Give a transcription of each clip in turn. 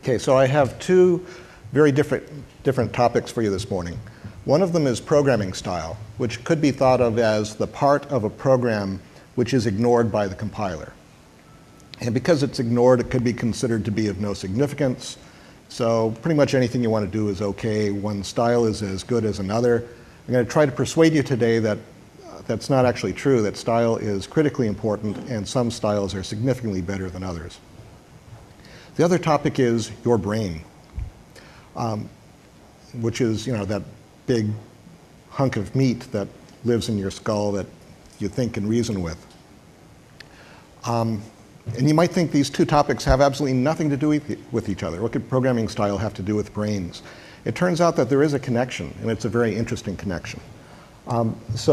Okay, so I have two very different topics for you this morning. One of them is programming style, which could be thought of as the part of a program which is ignored by the compiler. And because it's ignored, it could be considered to be of no significance. So pretty much anything you want to do is okay. One style is as good as another. I'm going to try to persuade you today that that's not actually true, that style is critically important and some styles are significantly better than others. The other topic is your brain, which is, that big hunk of meat that lives in your skull that you think and reason with. And you might think these two topics have absolutely nothing to do with each other. What could programming style have to do with brains? It turns out that there is a connection, and it's a very interesting connection. This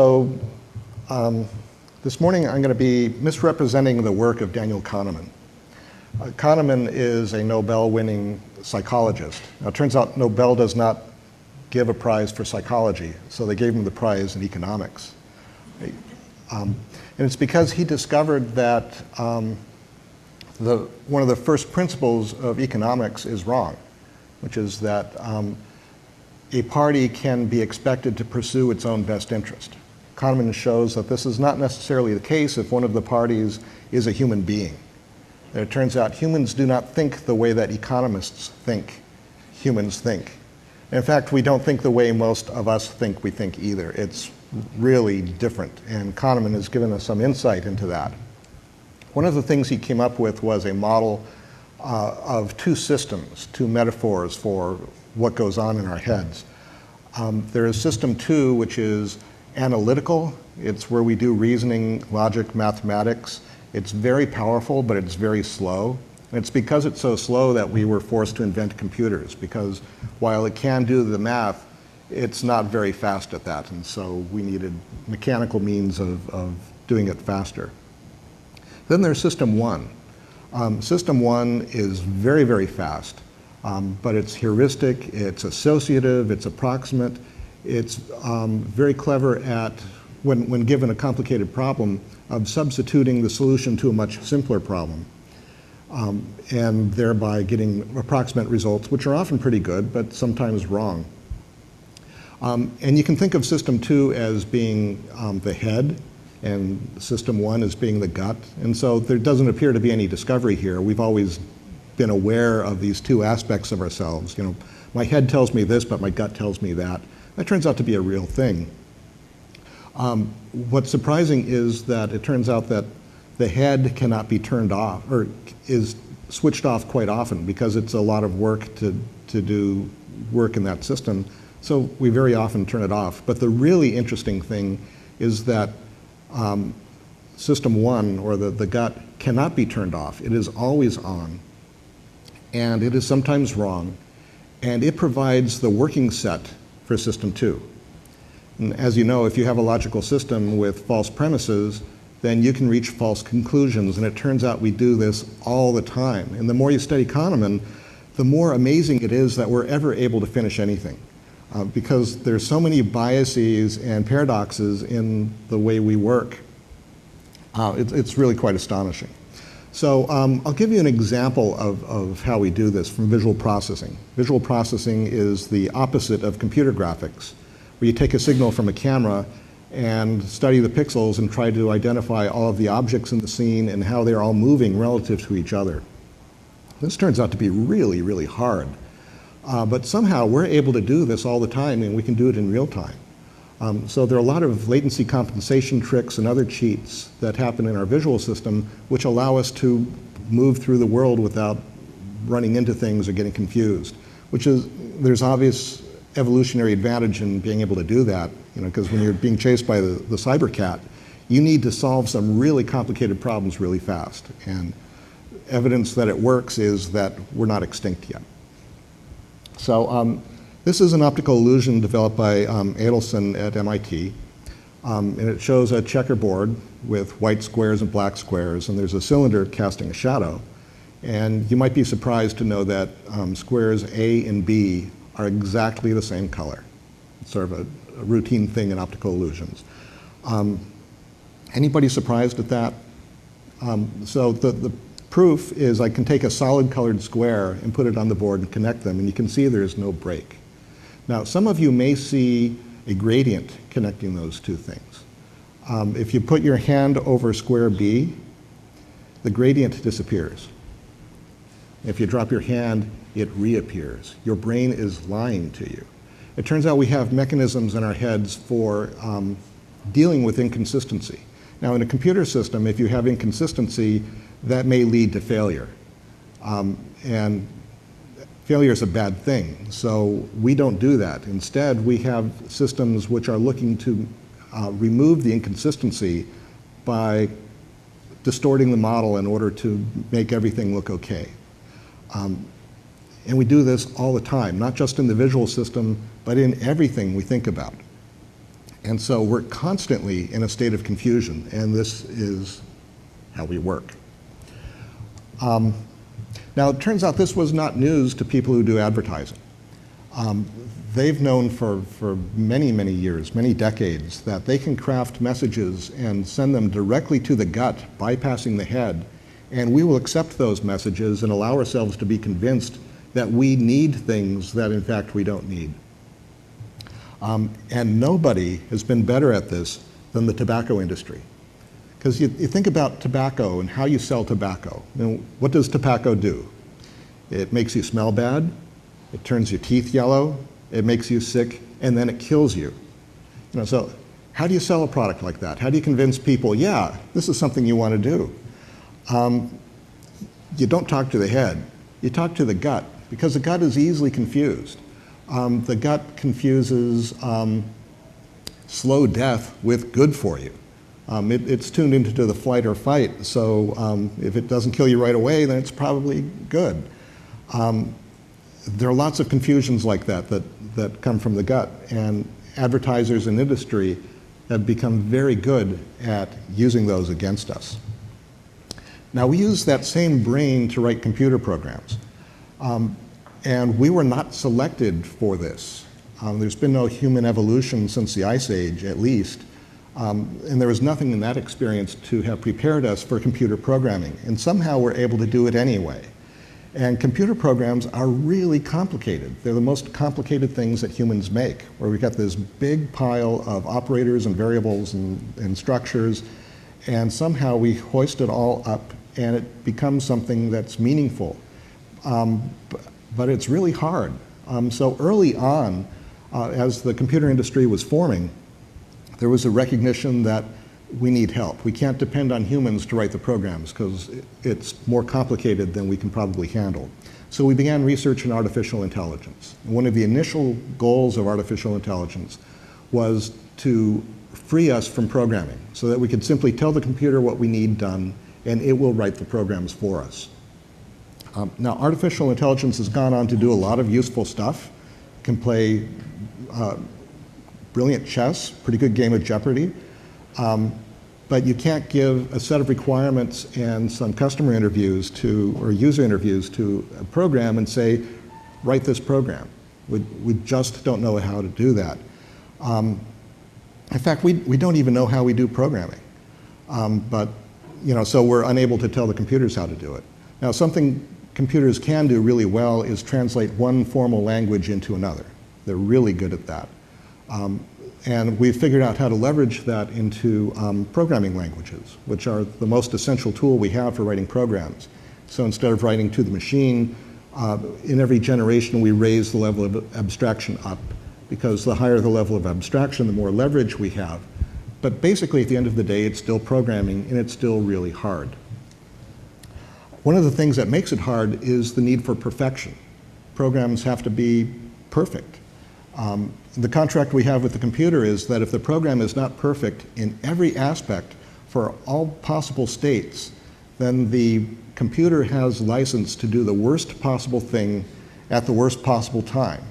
morning I'm going to be misrepresenting the work of Daniel Kahneman. Kahneman is a Nobel-winning psychologist. Now, it turns out Nobel does not give a prize for psychology, so they gave him the prize in economics. And it's because he discovered that one of the first principles of economics is wrong, which is that a party can be expected to pursue its own best interest. Kahneman shows that this is not necessarily the case if one of the parties is a human being. And it turns out humans do not think the way that economists think humans think. In fact, we don't think the way most of us think we think either. It's really different, and Kahneman has given us some insight into that. One of the things he came up with was a model of two systems, two metaphors for what goes on in our heads. There is system 2, which is analytical. It's where we do reasoning, logic, mathematics. It's very powerful, but it's very slow. And it's because it's so slow that we were forced to invent computers, because while it can do the math, it's not very fast at that. And so we needed mechanical means of doing it faster. Then there's system 1. System 1 is very, very fast, but it's heuristic, it's associative, it's approximate. It's very clever at, when given a complicated problem, of substituting the solution to a much simpler problem, and thereby getting approximate results, which are often pretty good, but sometimes wrong. And you can think of system 2 as being the head, and system 1 as being the gut. And so there doesn't appear to be any discovery here. We've always been aware of these two aspects of ourselves. My head tells me this, but my gut tells me that. That turns out to be a real thing. What's surprising is that it turns out that the head cannot be turned off, or is switched off quite often, because it's a lot of work to do work in that system. So we very often turn it off. But the really interesting thing is that system 1, or the gut, cannot be turned off. It is always on, and it is sometimes wrong, and it provides the working set for system 2. And as you know, if you have a logical system with false premises, then you can reach false conclusions, and it turns out we do this all the time. And the more you study Kahneman, the more amazing it is that we're ever able to finish anything, because there's so many biases and paradoxes in the way we work. It's really quite astonishing. So I'll give you an example of how we do this from visual processing. Visual processing is the opposite of computer graphics, where you take a signal from a camera and study the pixels and try to identify all of the objects in the scene and how they're all moving relative to each other. This turns out to be really, really hard. But somehow we're able to do this all the time, and we can do it in real time. So there are a lot of latency compensation tricks and other cheats that happen in our visual system which allow us to move through the world without running into things or getting confused, there's obvious evolutionary advantage in being able to do that, because when you're being chased by the cyber cat, you need to solve some really complicated problems really fast. And evidence that it works is that we're not extinct yet. So this is an optical illusion developed by Adelson at MIT. And it shows a checkerboard with white squares and black squares, and there's a cylinder casting a shadow. And you might be surprised to know that squares A and B are exactly the same color. It's sort of a routine thing in optical illusions. Anybody surprised at that? So the proof is I can take a solid colored square and put it on the board and connect them, and you can see there's no break. Now, some of you may see a gradient connecting those two things. If you put your hand over square B, the gradient disappears. If you drop your hand, it reappears. Your brain is lying to you. It turns out we have mechanisms in our heads for dealing with inconsistency. Now, in a computer system, if you have inconsistency, that may lead to failure. And failure is a bad thing, so we don't do that. Instead, we have systems which are looking to remove the inconsistency by distorting the model in order to make everything look okay. And we do this all the time, not just in the visual system, but in everything we think about. And so we're constantly in a state of confusion, and this is how we work. Now, it turns out this was not news to people who do advertising. They've known for many, many years, many decades, that they can craft messages and send them directly to the gut, bypassing the head, and we will accept those messages and allow ourselves to be convinced that we need things that, in fact, we don't need. And nobody has been better at this than the tobacco industry. Because you think about tobacco and how you sell tobacco. You know, what does tobacco do? It makes you smell bad, it turns your teeth yellow, it makes you sick, and then it kills you. You know, so how do you sell a product like that? How do you convince people, yeah, this is something you want to do? You don't talk to the head, you talk to the gut, because the gut is easily confused. The gut confuses slow death with good for you. It's tuned into the flight or fight, so if it doesn't kill you right away, then it's probably good. There are lots of confusions like that come from the gut, and advertisers in industry have become very good at using those against us. Now, we use that same brain to write computer programs, and we were not selected for this. There's been no human evolution since the Ice Age, at least, and there was nothing in that experience to have prepared us for computer programming, and somehow we're able to do it anyway. And computer programs are really complicated. They're the most complicated things that humans make, where we've got this big pile of operators and variables and structures, and somehow we hoist it all up and it becomes something that's meaningful. But it's really hard. So early on, as the computer industry was forming, there was a recognition that we need help. We can't depend on humans to write the programs because it's more complicated than we can probably handle. So we began research in artificial intelligence. And one of the initial goals of artificial intelligence was to free us from programming so that we could simply tell the computer what we need done and it will write the programs for us. Now, artificial intelligence has gone on to do a lot of useful stuff. It can play brilliant chess, pretty good game of Jeopardy. But you can't give a set of requirements and some customer interviews or user interviews to a program and say, write this program. We just don't know how to do that. In fact, we don't even know how we do programming. But, you know, so we're unable to tell the computers how to do it. Now, something computers can do really well is translate one formal language into another. They're really good at that. And we've figured out how to leverage that into programming languages, which are the most essential tool we have for writing programs. So instead of writing to the machine, in every generation we raise the level of abstraction up, because the higher the level of abstraction, the more leverage we have. But basically, at the end of the day, it's still programming, and it's still really hard. One of the things that makes it hard is the need for perfection. Programs have to be perfect. The contract we have with the computer is that if the program is not perfect in every aspect for all possible states, then the computer has license to do the worst possible thing at the worst possible time.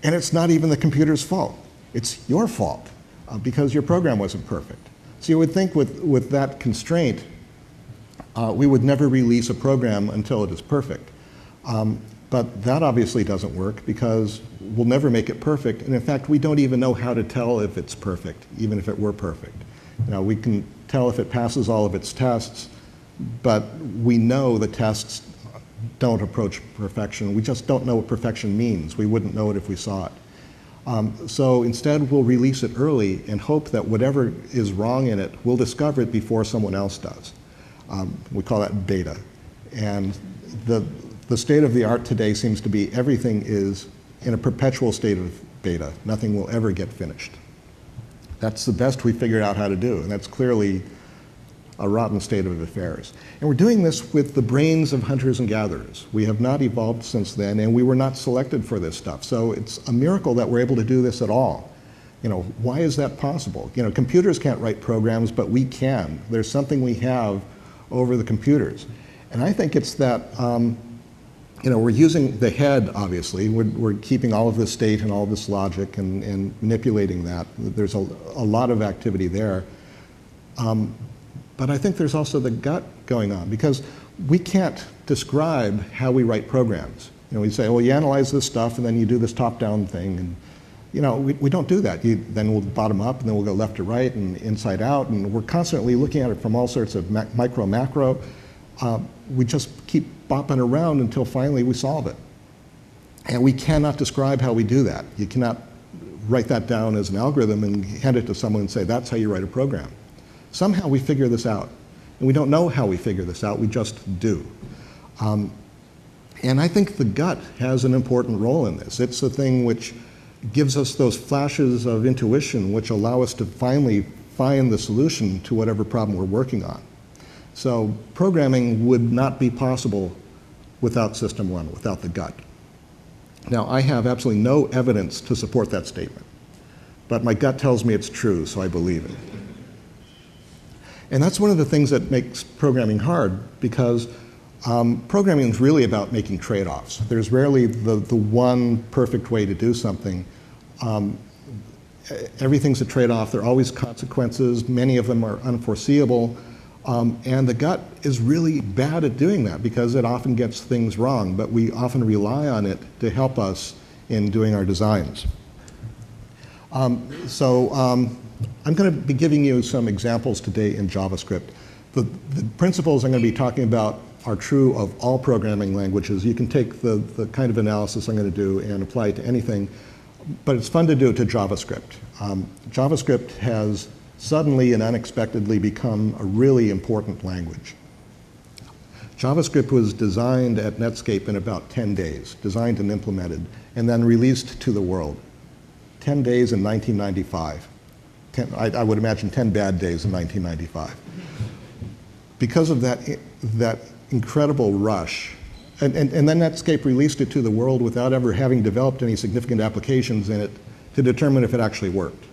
And it's not even the computer's fault. It's your fault because your program wasn't perfect. So you would think with that constraint, we would never release a program until it is perfect. But that obviously doesn't work because we'll never make it perfect. And in fact, we don't even know how to tell if it's perfect, even if it were perfect. You know, we can tell if it passes all of its tests, but we know the tests don't approach perfection. We just don't know what perfection means. We wouldn't know it if we saw it. So instead, we'll release it early and hope that whatever is wrong in it, we'll discover it before someone else does. We call that beta. And the state of the art today seems to be everything is in a perpetual state of beta. Nothing will ever get finished. That's the best we figured out how to do, and that's clearly a rotten state of affairs. And we're doing this with the brains of hunters and gatherers. We have not evolved since then, and we were not selected for this stuff. So it's a miracle that we're able to do this at all. You know, why is that possible? You know, computers can't write programs, but we can. There's something we have over the computers. And I think it's that, you know, we're using the head, obviously. We're keeping all of this state and all of this logic and manipulating that. There's a lot of activity there. But I think there's also the gut going on, because we can't describe how we write programs. You know, we say, well, you analyze this stuff, and then you do this top-down thing. And, you know, we don't do that. Then we'll bottom up, and then we'll go left to right and inside out. And we're constantly looking at it from all sorts of micro, macro. We just keep bopping around until finally we solve it. And we cannot describe how we do that. You cannot write that down as an algorithm and hand it to someone and say, that's how you write a program. Somehow we figure this out. And we don't know how we figure this out, we just do. And I think the gut has an important role in this. It's the thing which gives us those flashes of intuition which allow us to finally find the solution to whatever problem we're working on. So programming would not be possible without System 1, without the gut. Now, I have absolutely no evidence to support that statement, but my gut tells me it's true, so I believe it. And that's one of the things that makes programming hard, because programming is really about making trade-offs. There's rarely the one perfect way to do something. Everything's a trade-off. There are always consequences. Many of them are unforeseeable. And the gut is really bad at doing that, because it often gets things wrong, but we often rely on it to help us in doing our designs. I'm going to be giving you some examples today in JavaScript. The principles I'm going to be talking about are true of all programming languages. You can take the kind of analysis I'm going to do and apply it to anything, but it's fun to do it to JavaScript. JavaScript has suddenly and unexpectedly become a really important language. JavaScript was designed at Netscape in about 10 days, designed and implemented, and then released to the world. 10 days in 1995. I would imagine 10 bad days in 1995. Because of that incredible rush, and then Netscape released it to the world without ever having developed any significant applications in it to determine if it actually worked.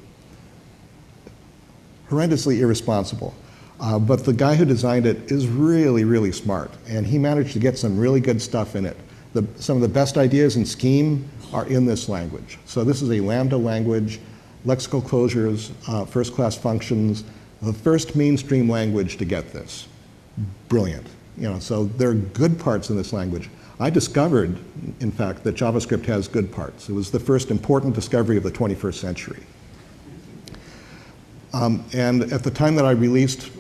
Horrendously irresponsible. But the guy who designed it is really, really smart, and he managed to get some really good stuff in it. Some of the best ideas in Scheme are in this language. So this is a Lambda language, lexical closures, first-class functions, the first mainstream language to get this. Brilliant. You know, so there are good parts in this language. I discovered, in fact, that JavaScript has good parts. It was the first important discovery of the 21st century. And at the time that I released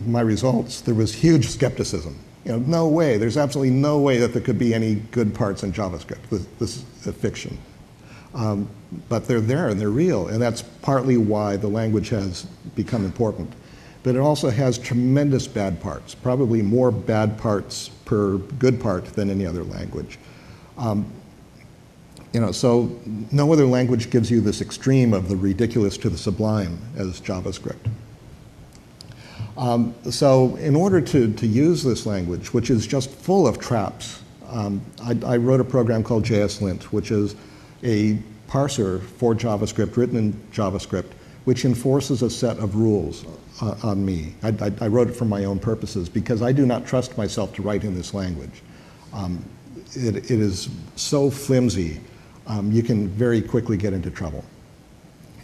my results, there was huge skepticism. You know, no way, there's absolutely no way that there could be any good parts in JavaScript. This is a fiction. But they're there and they're real, and that's partly why the language has become important. But it also has tremendous bad parts, probably more bad parts per good part than any other language. You know, so no other language gives you this extreme of the ridiculous to the sublime as JavaScript. So in order to use this language, which is just full of traps, I wrote a program called JSLint, which is a parser for JavaScript, written in JavaScript, which enforces a set of rules on me. I wrote it for my own purposes because I do not trust myself to write in this language. It is so flimsy, you can very quickly get into trouble.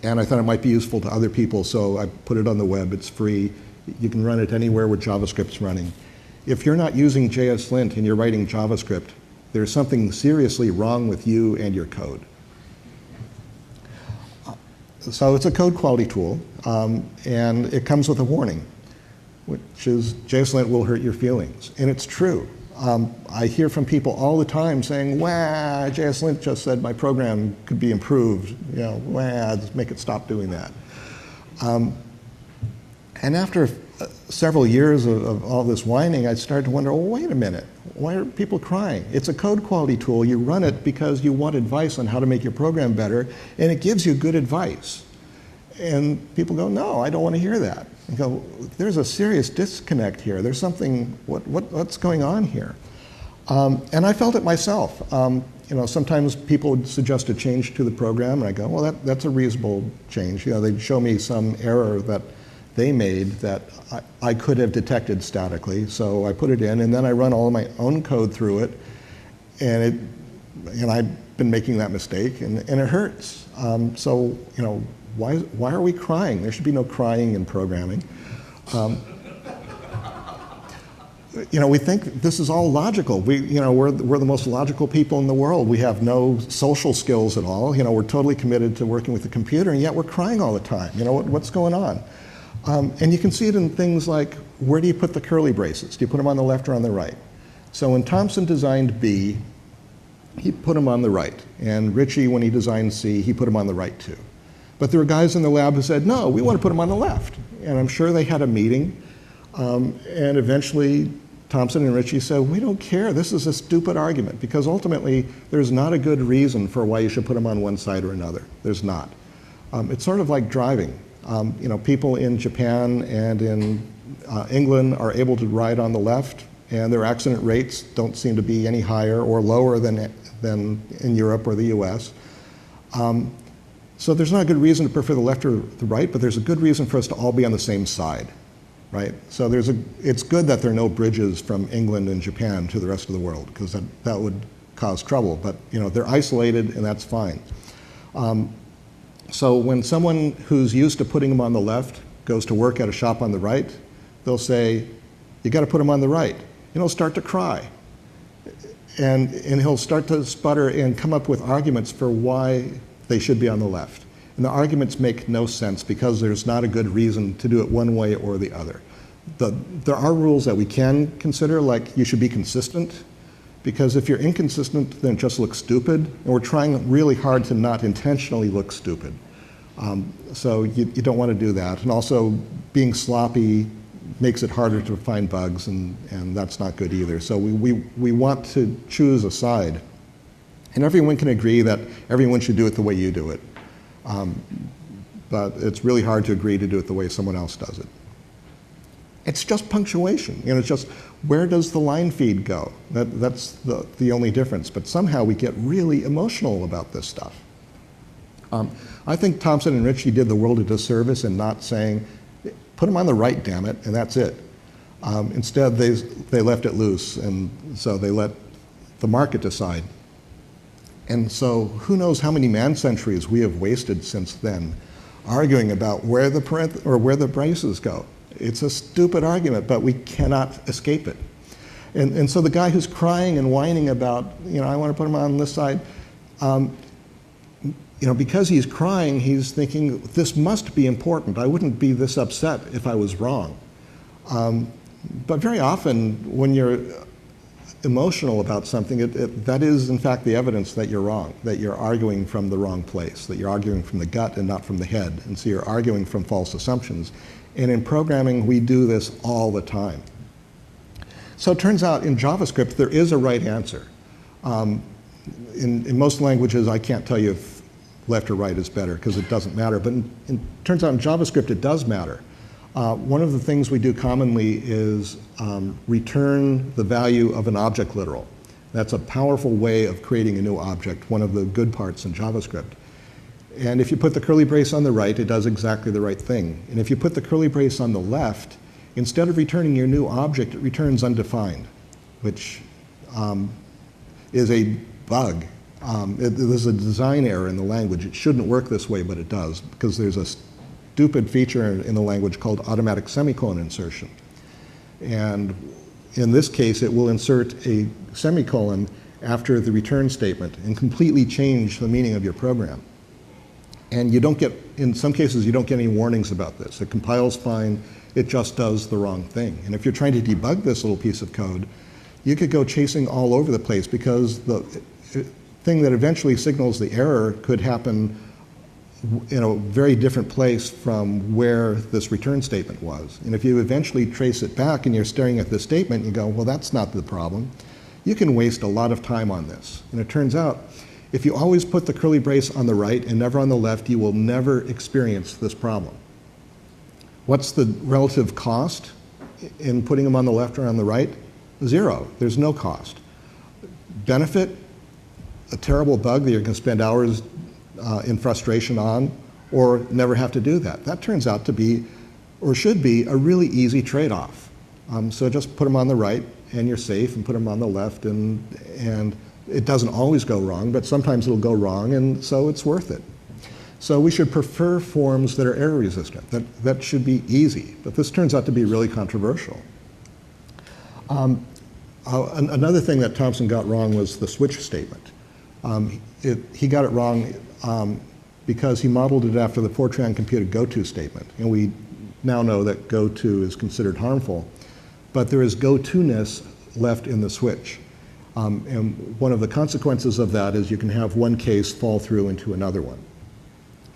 And I thought it might be useful to other people, so I put it on the web. It's free. You can run it anywhere where JavaScript's running. If you're not using JSLint and you're writing JavaScript, there's something seriously wrong with you and your code. So it's a code quality tool, and it comes with a warning. which is JSLint will hurt your feelings. And it's true. I hear from people all the time saying, "Wah, JSLint just said my program could be improved. You know, wah, just make it stop doing that." And after several years of all this whining, I started to wonder, well, wait a minute, why are people crying? It's a code quality tool. You run it because you want advice on how to make your program better, and it gives you good advice. And people go, no, I don't want to hear that. I go, there's a serious disconnect here. There's something, what's going on here? And I felt it myself. You know, sometimes people would suggest a change to the program, and I go, well, that's a reasonable change. You know, they'd show me some error that they made that I could have detected statically, so I put it in, and then I run all of my own code through it, and I've been making that mistake, and it hurts. So, you know, why are we crying? There should be no crying in programming. You know, we think this is all logical. We're the most logical people in the world. We have no social skills at all. You know, we're totally committed to working with the computer, and yet we're crying all the time. You know, what's going on? And you can see it in things like, where do you put the curly braces? Do you put them on the left or on the right? So when Thompson designed B, he put them on the right. And Ritchie, when he designed C, he put them on the right too. But there were guys in the lab who said, no, we want to put them on the left. And I'm sure they had a meeting. And eventually, Thompson and Ritchie said, we don't care. This is a stupid argument. Because ultimately, there's not a good reason for why you should put them on one side or another. There's not. It's sort of like driving. You know, people in Japan and in England are able to ride on the left, and their accident rates don't seem to be any higher or lower than in Europe or the US. So there's not a good reason to prefer the left or the right, but there's a good reason for us to all be on the same side, right? So it's good that there are no bridges from England and Japan to the rest of the world, because that would cause trouble. But you know, they're isolated, and that's fine. So when someone who's used to putting them on the left goes to work at a shop on the right, they'll say, you got to put them on the right. And he'll start to cry. And he'll start to sputter and come up with arguments for why they should be on the left. And the arguments make no sense because there's not a good reason to do it one way or the other. There are rules that we can consider, like you should be consistent. Because if you're inconsistent, then it just looks stupid. And we're trying really hard to not intentionally look stupid. So you don't want to do that. And also, being sloppy makes it harder to find bugs, and that's not good either. So we want to choose a side. And everyone can agree that everyone should do it the way you do it. But it's really hard to agree to do it the way someone else does it. It's just punctuation. You know, it's just, where does the line feed go? That's the only difference. But somehow we get really emotional about this stuff. I think Thompson and Ritchie did the world a disservice in not saying, put them on the right, damn it, and that's it. Instead, they left it loose, and so they let the market decide. And so who knows how many man-centuries we have wasted since then arguing about where the braces go. It's a stupid argument, but we cannot escape it. And so the guy who's crying and whining about, you know, I want to put him on this side, you know, because he's crying, he's thinking, this must be important. I wouldn't be this upset if I was wrong. But very often, when you're emotional about something, that is, in fact, the evidence that you're wrong, that you're arguing from the wrong place, that you're arguing from the gut and not from the head. And so you're arguing from false assumptions. And in programming, we do this all the time. So it turns out in JavaScript, there is a right answer. In most languages, I can't tell you if left or right is better because it doesn't matter. But it turns out in JavaScript, it does matter. One of the things we do commonly is return the value of an object literal. That's a powerful way of creating a new object, one of the good parts in JavaScript. And if you put the curly brace on the right, it does exactly the right thing. And if you put the curly brace on the left, instead of returning your new object, it returns undefined, which is a bug. There's a design error in the language. It shouldn't work this way, but it does, because there's a stupid feature in the language called automatic semicolon insertion. And in this case, it will insert a semicolon after the return statement and completely change the meaning of your program. And you don't get, in some cases, you don't get any warnings about this. It compiles fine, It just does the wrong thing. And if you're trying to debug this little piece of code, you could go chasing all over the place because the thing that eventually signals the error could happen in a very different place from where this return statement was. And if you eventually trace it back and you're staring at this statement, you go, well, that's not the problem. You can waste a lot of time on this. And it turns out, if you always put the curly brace on the right and never on the left, you will never experience this problem. What's the relative cost in putting them on the left or on the right? Zero. There's no cost. Benefit, a terrible bug that you're going to spend hours in frustration on, or never have to do that. That turns out to be, or should be, a really easy trade-off. So just put them on the right, and you're safe, and put them on the left, and it doesn't always go wrong, but sometimes it'll go wrong, and so it's worth it. So we should prefer forms that are error resistant. That should be easy, but this turns out to be really controversial. Another thing that Thompson got wrong was the switch statement. He got it wrong because he modeled it after the Fortran computed goto statement, and we now know that goto is considered harmful, but there is goto-ness left in the switch. And one of the consequences of that is you can have one case fall through into another one.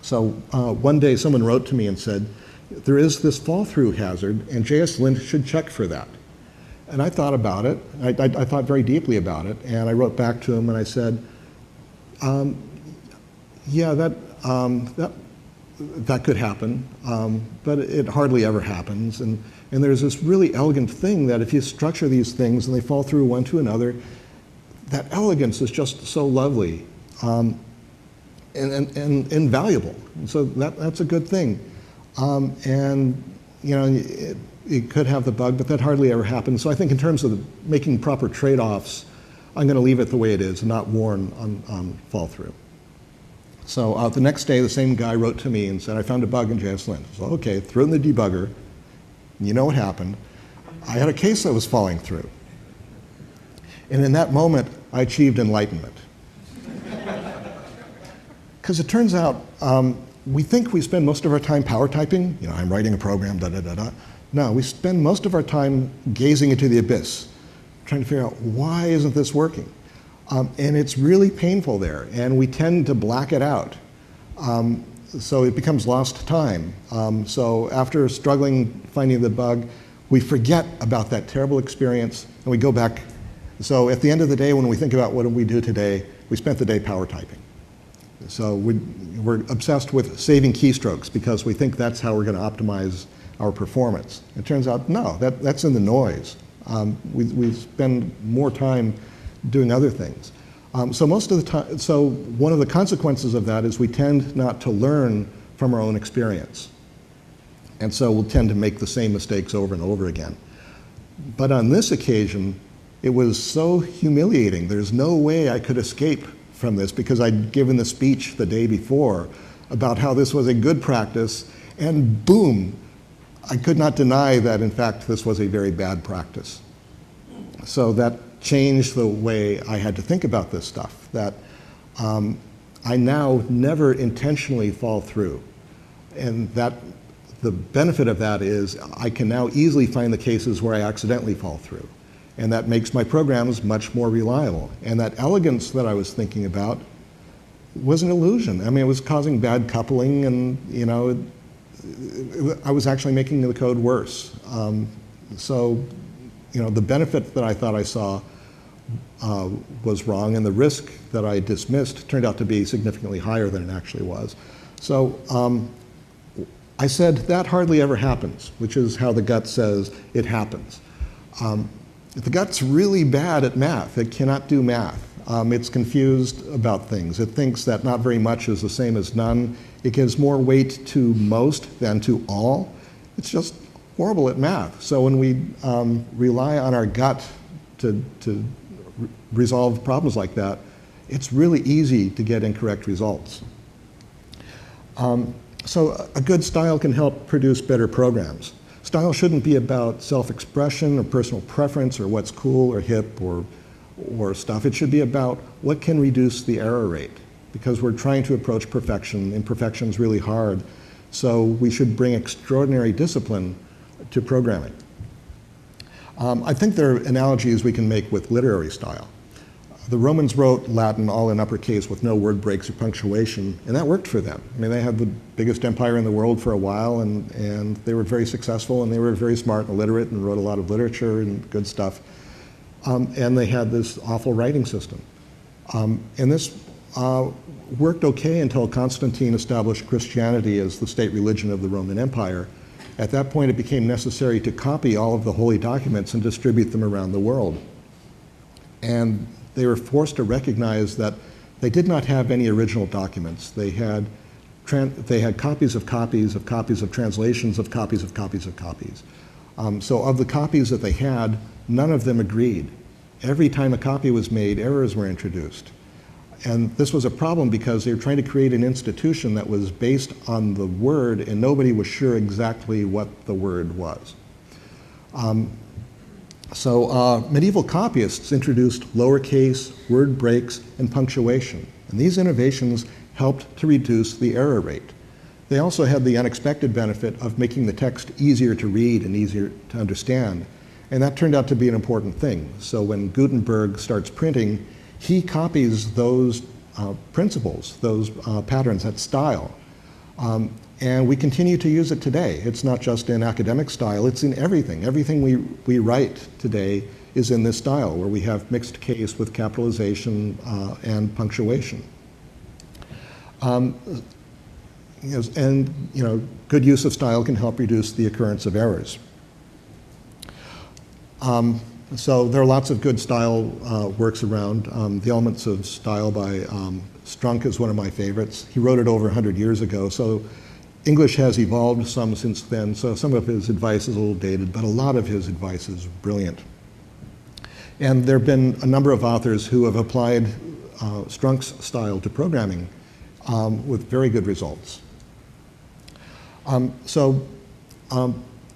So one day someone wrote to me and said, there is this fall-through hazard, and JSLint should check for that. And I thought about it. I thought very deeply about it, and I wrote back to him and I said, yeah, that could happen, but it hardly ever happens. And there's this really elegant thing that if you structure these things and they fall through one to another, that elegance is just so lovely and valuable. And so that's a good thing. And you know, it could have the bug, but that hardly ever happens. So I think in terms of making proper trade-offs, I'm going to leave it the way it is and not warn on fall through. So the next day, the same guy wrote to me and said, I found a bug in JSLint. So okay, threw in the debugger. You know what happened. I had a case that was falling through. And in that moment, I achieved enlightenment. Because it turns out, we think we spend most of our time power typing. You know, I'm writing a program, da-da-da-da. No, we spend most of our time gazing into the abyss, trying to figure out why isn't this working? And it's really painful there, and we tend to black it out. So it becomes lost time. So after struggling finding the bug, we forget about that terrible experience, and we go back. So at the end of the day, when we think about what did we do today, we spent the day power typing. So we're obsessed with saving keystrokes because we think that's how we're going to optimize our performance. It turns out, no, that's in the noise. We spend more time doing other things. So most of the time, so one of the consequences of that is we tend not to learn from our own experience. And so we'll tend to make the same mistakes over and over again. But on this occasion, it was so humiliating. There's no way I could escape from this because I'd given the speech the day before about how this was a good practice, and boom, I could not deny that, in fact, this was a very bad practice. So that changed the way I had to think about this stuff, that I now never intentionally fall through. And that the benefit of that is I can now easily find the cases where I accidentally fall through. And that makes my programs much more reliable. And that elegance that I was thinking about was an illusion. I mean, it was causing bad coupling, and you know, I was actually making the code worse. So, you know, the benefit that I thought I saw was wrong, and the risk that I dismissed turned out to be significantly higher than it actually was. So I said, that hardly ever happens, which is how the gut says it happens. The gut's really bad at math. It cannot do math. It's confused about things. It thinks that not very much is the same as none. It gives more weight to most than to all. It's just horrible at math. So when we rely on our gut to resolve problems like that, it's really easy to get incorrect results. So a good style can help produce better programs. Style shouldn't be about self-expression or personal preference or what's cool or hip or stuff. It should be about what can reduce the error rate, because we're trying to approach perfection. Imperfection's really hard. So we should bring extraordinary discipline to programming. I think there are analogies we can make with literary style. The Romans wrote Latin all in uppercase with no word breaks or punctuation, and that worked for them. I mean, they had the biggest empire in the world for a while, and they were very successful, and they were very smart and literate and wrote a lot of literature and good stuff. And they had this awful writing system. And this worked okay until Constantine established Christianity as the state religion of the Roman Empire. At that point, it became necessary to copy all of the holy documents and distribute them around the world. And they were forced to recognize that they did not have any original documents. They had copies of copies of copies of translations of copies of copies of copies. So of the copies that they had, none of them agreed. Every time a copy was made, errors were introduced. And this was a problem because they were trying to create an institution that was based on the word, and nobody was sure exactly what the word was. So medieval copyists introduced lowercase, word breaks, and punctuation. And these innovations helped to reduce the error rate. They also had the unexpected benefit of making the text easier to read and easier to understand. And that turned out to be an important thing. So when Gutenberg starts printing, he copies those principles, those patterns, that style. And we continue to use it today. It's not just in academic style, it's in everything. Everything we write today is in this style, where we have mixed case with capitalization and punctuation. And good use of style can help reduce the occurrence of errors. So there are lots of good style works around. The Elements of Style by Strunk is one of my favorites. He wrote it over 100 years ago, so English has evolved some since then, so some of his advice is a little dated, but a lot of his advice is brilliant. And there have been a number of authors who have applied Strunk's style to programming with very good results.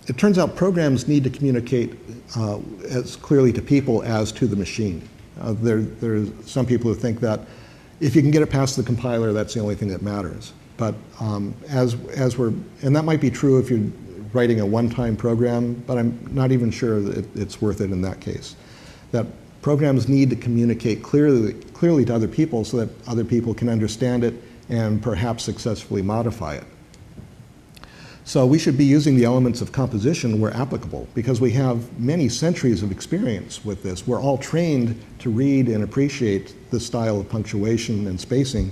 It turns out programs need to communicate as clearly to people as to the machine. There's some people who think that if you can get it past the compiler, that's the only thing that matters. But and that might be true if you're writing a one-time program, but I'm not even sure that it's worth it in that case. That programs need to communicate clearly to other people so that other people can understand it and perhaps successfully modify it. So we should be using the elements of composition where applicable, because we have many centuries of experience with this. We're all trained to read and appreciate the style of punctuation and spacing.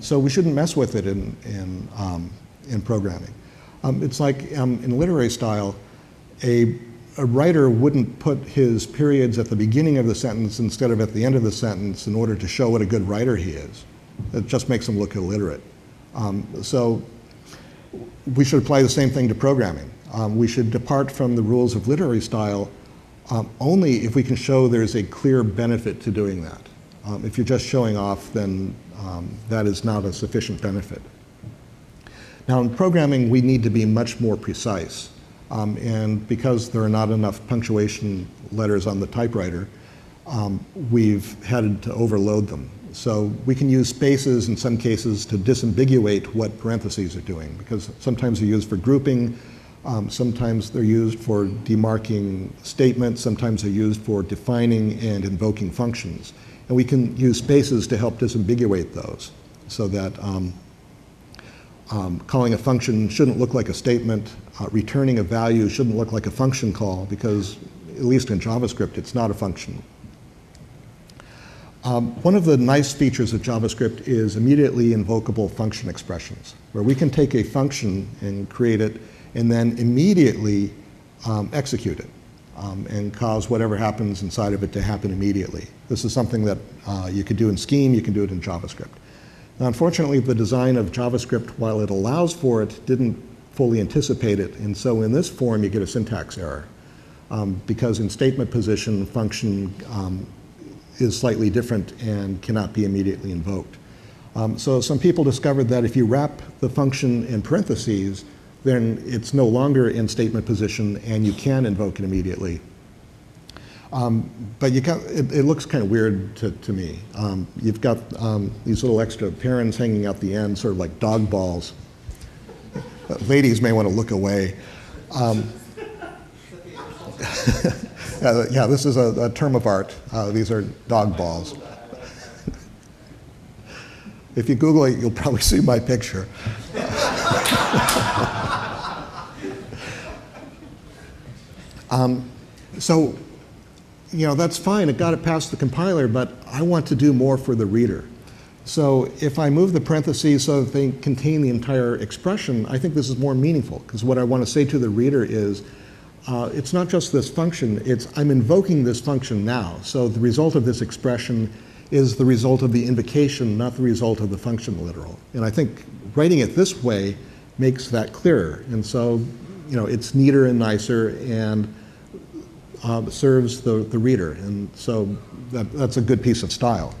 So we shouldn't mess with it in programming. It's like in literary style, a writer wouldn't put his periods at the beginning of the sentence instead of at the end of the sentence in order to show what a good writer he is. It just makes him look illiterate. So we should apply the same thing to programming. We should depart from the rules of literary style only if we can show there's a clear benefit to doing that. If you're just showing off, then that is not a sufficient benefit. Now in programming, we need to be much more precise. And because there are not enough punctuation letters on the typewriter, we've had to overload them. So we can use spaces in some cases to disambiguate what parentheses are doing, because sometimes they're used for grouping, sometimes they're used for demarking statements, sometimes they're used for defining and invoking functions. And we can use spaces to help disambiguate those, so that calling a function shouldn't look like a statement, returning a value shouldn't look like a function call, because at least in JavaScript, it's not a function. One of the nice features of JavaScript is immediately invocable function expressions, where we can take a function and create it and then immediately execute it and cause whatever happens inside of it to happen immediately. This is something that you could do in Scheme, you can do it in JavaScript. Now, unfortunately, the design of JavaScript, while it allows for it, didn't fully anticipate it, and so in this form you get a syntax error because in statement position, function is slightly different and cannot be immediately invoked. So some people discovered that if you wrap the function in parentheses, then it's no longer in statement position and you can invoke it immediately. But it looks kind of weird to me. You've got these little extra parens hanging out the end, sort of like dog balls. Ladies may want to look away. Yeah, this is a term of art. These are dog balls. If you Google it, you'll probably see my picture. So, that's fine. It got it past the compiler, but I want to do more for the reader. So if I move the parentheses so that they contain the entire expression, I think this is more meaningful, because what I want to say to the reader is, it's not just this function, I'm invoking this function now. So the result of this expression is the result of the invocation, not the result of the function literal. And I think writing it this way makes that clearer. And so, it's neater and nicer and serves the reader. And so that's a good piece of style.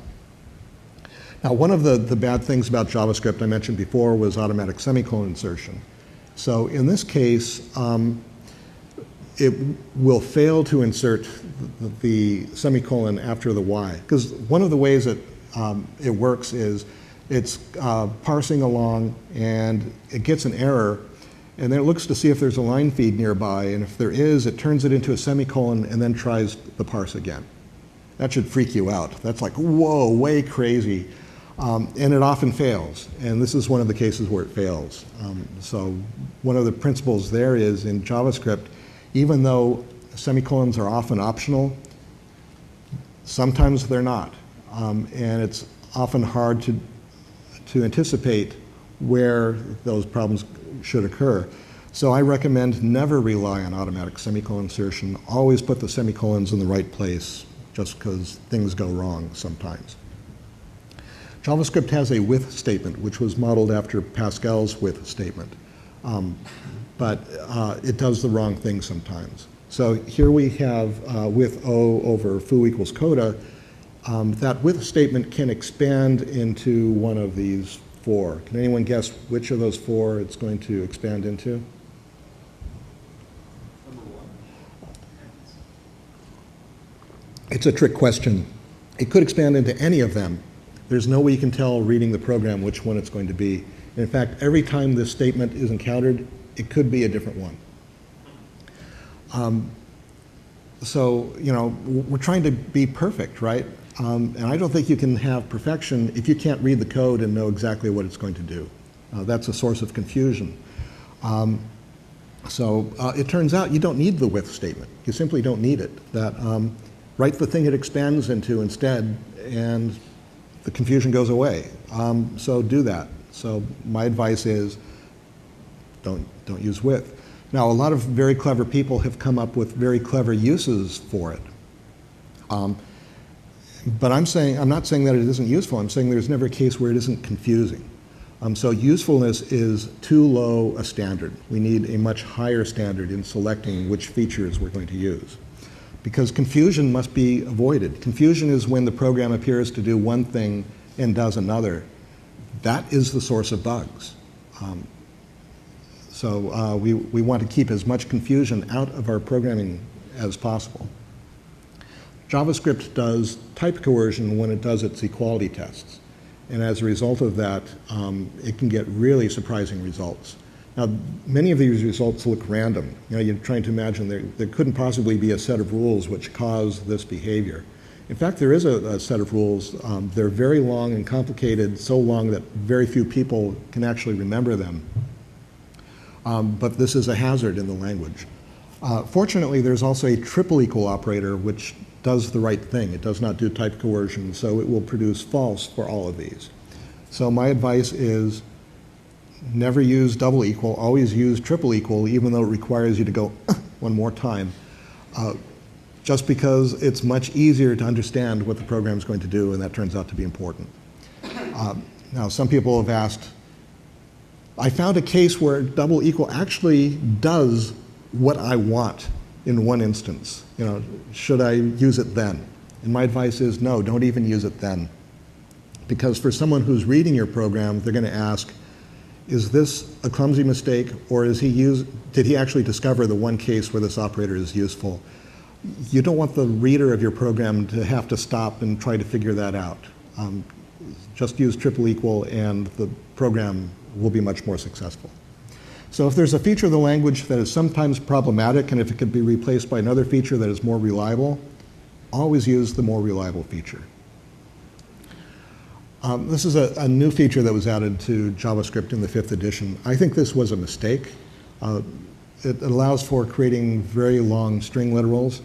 Now, one of the bad things about JavaScript I mentioned before was automatic semicolon insertion. So in this case, it will fail to insert the semicolon after the Y. Because one of the ways that it works is it's parsing along and it gets an error, and then it looks to see if there's a line feed nearby, and if there is, it turns it into a semicolon and then tries the parse again. That should freak you out. That's like, whoa, way crazy. And it often fails, and this is one of the cases where it fails. So one of the principles there is in JavaScript, even though semicolons are often optional, sometimes they're not. And it's often hard to anticipate where those problems should occur. So I recommend never rely on automatic semicolon insertion. Always put the semicolons in the right place, just because things go wrong sometimes. JavaScript has a with statement, which was modeled after Pascal's with statement. But it does the wrong thing sometimes. So here we have with O over foo equals coda. That with statement can expand into one of these four. Can anyone guess which of those four it's going to expand into? It's a trick question. It could expand into any of them. There's no way you can tell reading the program which one it's going to be. And in fact, every time this statement is encountered, it could be a different one. So, we're trying to be perfect, right? And I don't think you can have perfection if you can't read the code and know exactly what it's going to do. That's a source of confusion. So it turns out you don't need the with statement. You simply don't need it. Write the thing it expands into instead, and the confusion goes away. So do that. So my advice is don't use with. Now, a lot of very clever people have come up with very clever uses for it. But I'm not saying that it isn't useful. I'm saying there's never a case where it isn't confusing. So usefulness is too low a standard. We need a much higher standard in selecting which features we're going to use. Because confusion must be avoided. Confusion is when the program appears to do one thing and does another. That is the source of bugs. So we want to keep as much confusion out of our programming as possible. JavaScript does type coercion when it does its equality tests. And as a result of that, it can get really surprising results. Now, many of these results look random. You're trying to imagine there couldn't possibly be a set of rules which cause this behavior. In fact, there is a set of rules. They're very long and complicated, so long that very few people can actually remember them. But this is a hazard in the language. Fortunately, there's also a triple equal operator which does the right thing. It does not do type coercion, so it will produce false for all of these. So my advice is never use double equal, always use triple equal, even though it requires you to go one more time, just because it's much easier to understand what the program is going to do, and that turns out to be important. Now, some people have asked, I found a case where double equal actually does what I want in one instance. Should I use it then? And my advice is no, don't even use it then. Because for someone who's reading your program, they're going to ask, is this a clumsy mistake, or did he actually discover the one case where this operator is useful? You don't want the reader of your program to have to stop and try to figure that out. Just use triple equal and the program will be much more successful. So if there's a feature of the language that is sometimes problematic, and if it could be replaced by another feature that is more reliable, always use the more reliable feature. This is a new feature that was added to JavaScript in the 5th edition. I think this was a mistake. It allows for creating very long string literals.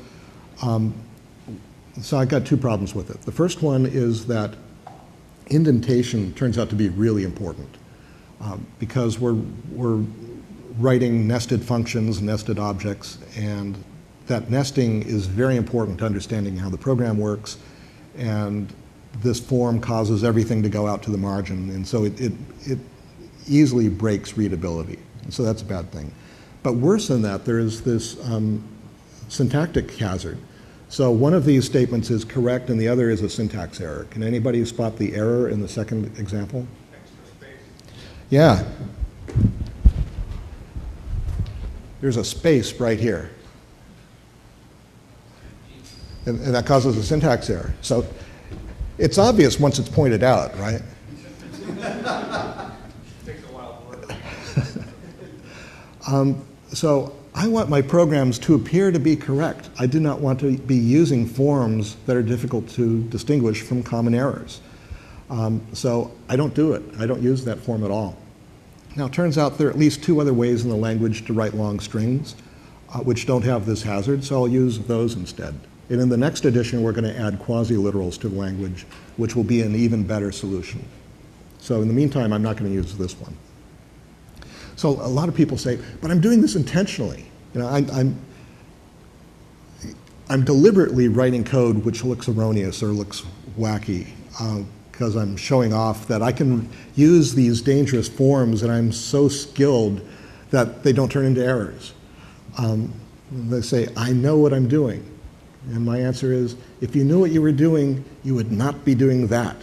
So I've got two problems with it. The first one is that indentation turns out to be really important because we're writing nested functions, nested objects, and that nesting is very important to understanding how the program works, and this form causes everything to go out to the margin, and so it easily breaks readability. And so that's a bad thing. But worse than that, there is this syntactic hazard. So one of these statements is correct and the other is a syntax error. Can anybody spot the error in the second example? Extra space. Yeah. There's a space right here. And that causes a syntax error. So it's obvious once it's pointed out, right? Takes a while to work. So I want my programs to appear to be correct. I do not want to be using forms that are difficult to distinguish from common errors. So I don't do it. I don't use that form at all. Now, it turns out there are at least two other ways in the language to write long strings which don't have this hazard, so I'll use those instead. And in the next edition, we're going to add quasi-literals to the language, which will be an even better solution. So in the meantime, I'm not going to use this one. So a lot of people say, but I'm doing this intentionally. You know, I'm deliberately writing code which looks erroneous or looks wacky because I'm showing off that I can use these dangerous forms and I'm so skilled that they don't turn into errors. They say, I know what I'm doing. And my answer is, if you knew what you were doing, you would not be doing that.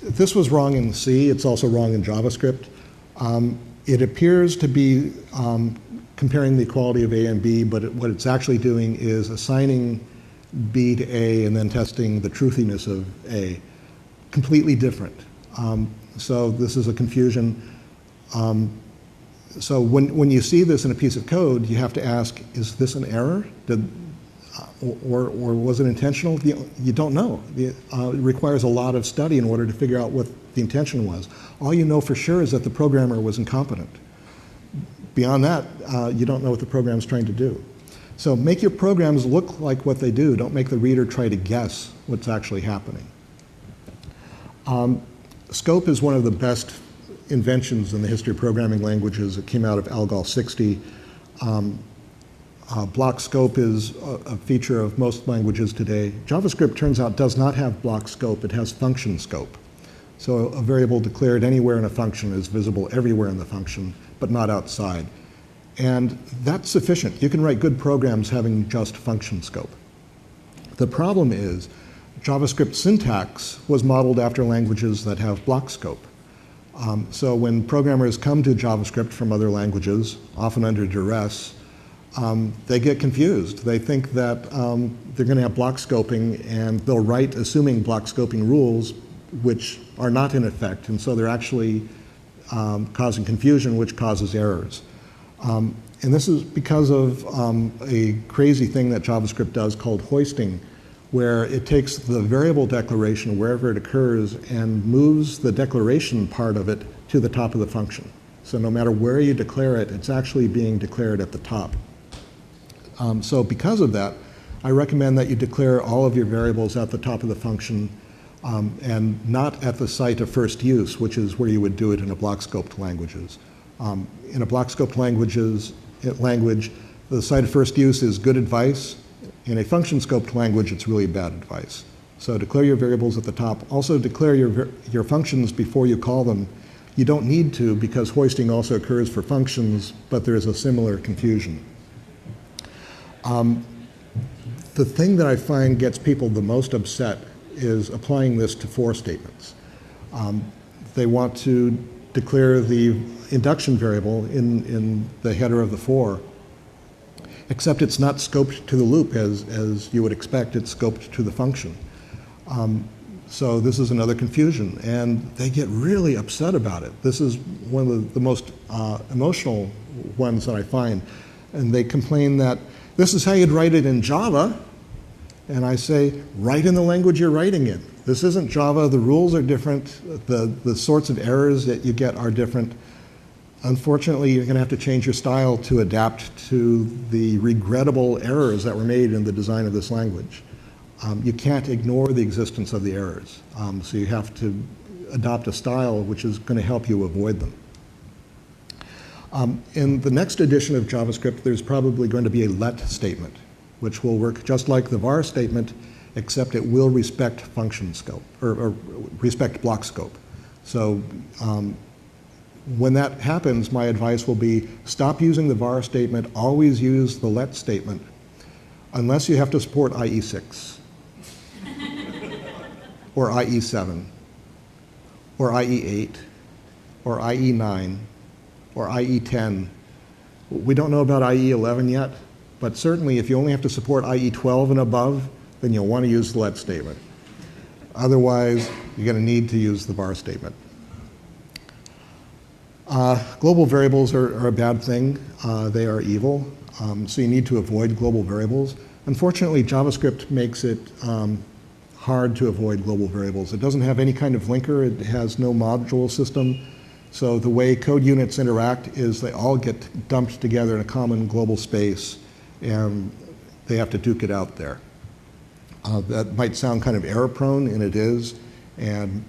This was wrong in C. It's also wrong in JavaScript. It appears to be comparing the equality of A and B, but what it's actually doing is assigning B to A and then testing the truthiness of A. Completely different. So this is a confusion. So when you see this in a piece of code, you have to ask, is this an error? Or was it intentional? You don't know. It requires a lot of study in order to figure out what the intention was. All you know for sure is that the programmer was incompetent. Beyond that, you don't know what the program's trying to do. So make your programs look like what they do. Don't make the reader try to guess what's actually happening. Scope is one of the best inventions in the history of programming languages. It came out of Algol 60. Block scope is a feature of most languages today. JavaScript, turns out, does not have block scope. It has function scope. So a variable declared anywhere in a function is visible everywhere in the function, but not outside. And that's sufficient. You can write good programs having just function scope. The problem is JavaScript syntax was modeled after languages that have block scope. So when programmers come to JavaScript from other languages, often under duress, they get confused. They think that they're going to have block scoping, and they'll write assuming block scoping rules which are not in effect, and so they're actually causing confusion, which causes errors. And this is because of a crazy thing that JavaScript does called hoisting, where it takes the variable declaration wherever it occurs and moves the declaration part of it to the top of the function. So no matter where you declare it, it's actually being declared at the top. So because of that, I recommend that you declare all of your variables at the top of the function and not at the site of first use, which is where you would do it in a block-scoped languages. In a block-scoped language, the site of first use is good advice. In a function-scoped language, it's really bad advice. So declare your variables at the top. Also declare your functions before you call them. You don't need to, because hoisting also occurs for functions, but there is a similar confusion. The thing that I find gets people the most upset is applying this to for statements. They want to declare the induction variable in the header of the for, except it's not scoped to the loop as you would expect. It's scoped to the function. So this is another confusion, and they get really upset about it. This is one of the most emotional ones that I find. And they complain that this is how you'd write it in Java. And I say, write in the language you're writing in. This isn't Java. The rules are different. The sorts of errors that you get are different. Unfortunately, you're going to have to change your style to adapt to the regrettable errors that were made in the design of this language. You can't ignore the existence of the errors. So you have to adopt a style which is going to help you avoid them. In the next edition of JavaScript, there's probably going to be a let statement, which will work just like the var statement, except it will respect function scope, or respect block scope. So when that happens, my advice will be stop using the var statement, always use the let statement, unless you have to support IE6, or IE7, or IE8, or IE9, or IE10. We don't know about IE11 yet, but certainly if you only have to support IE12 and above, then you'll want to use the let statement. Otherwise, you're going to need to use the var statement. Global variables are a bad thing. They are evil, so you need to avoid global variables. Unfortunately, JavaScript makes it hard to avoid global variables. It doesn't have any kind of linker. It has no module system. So the way code units interact is they all get dumped together in a common global space, and they have to duke it out there. That might sound kind of error-prone, and it is. And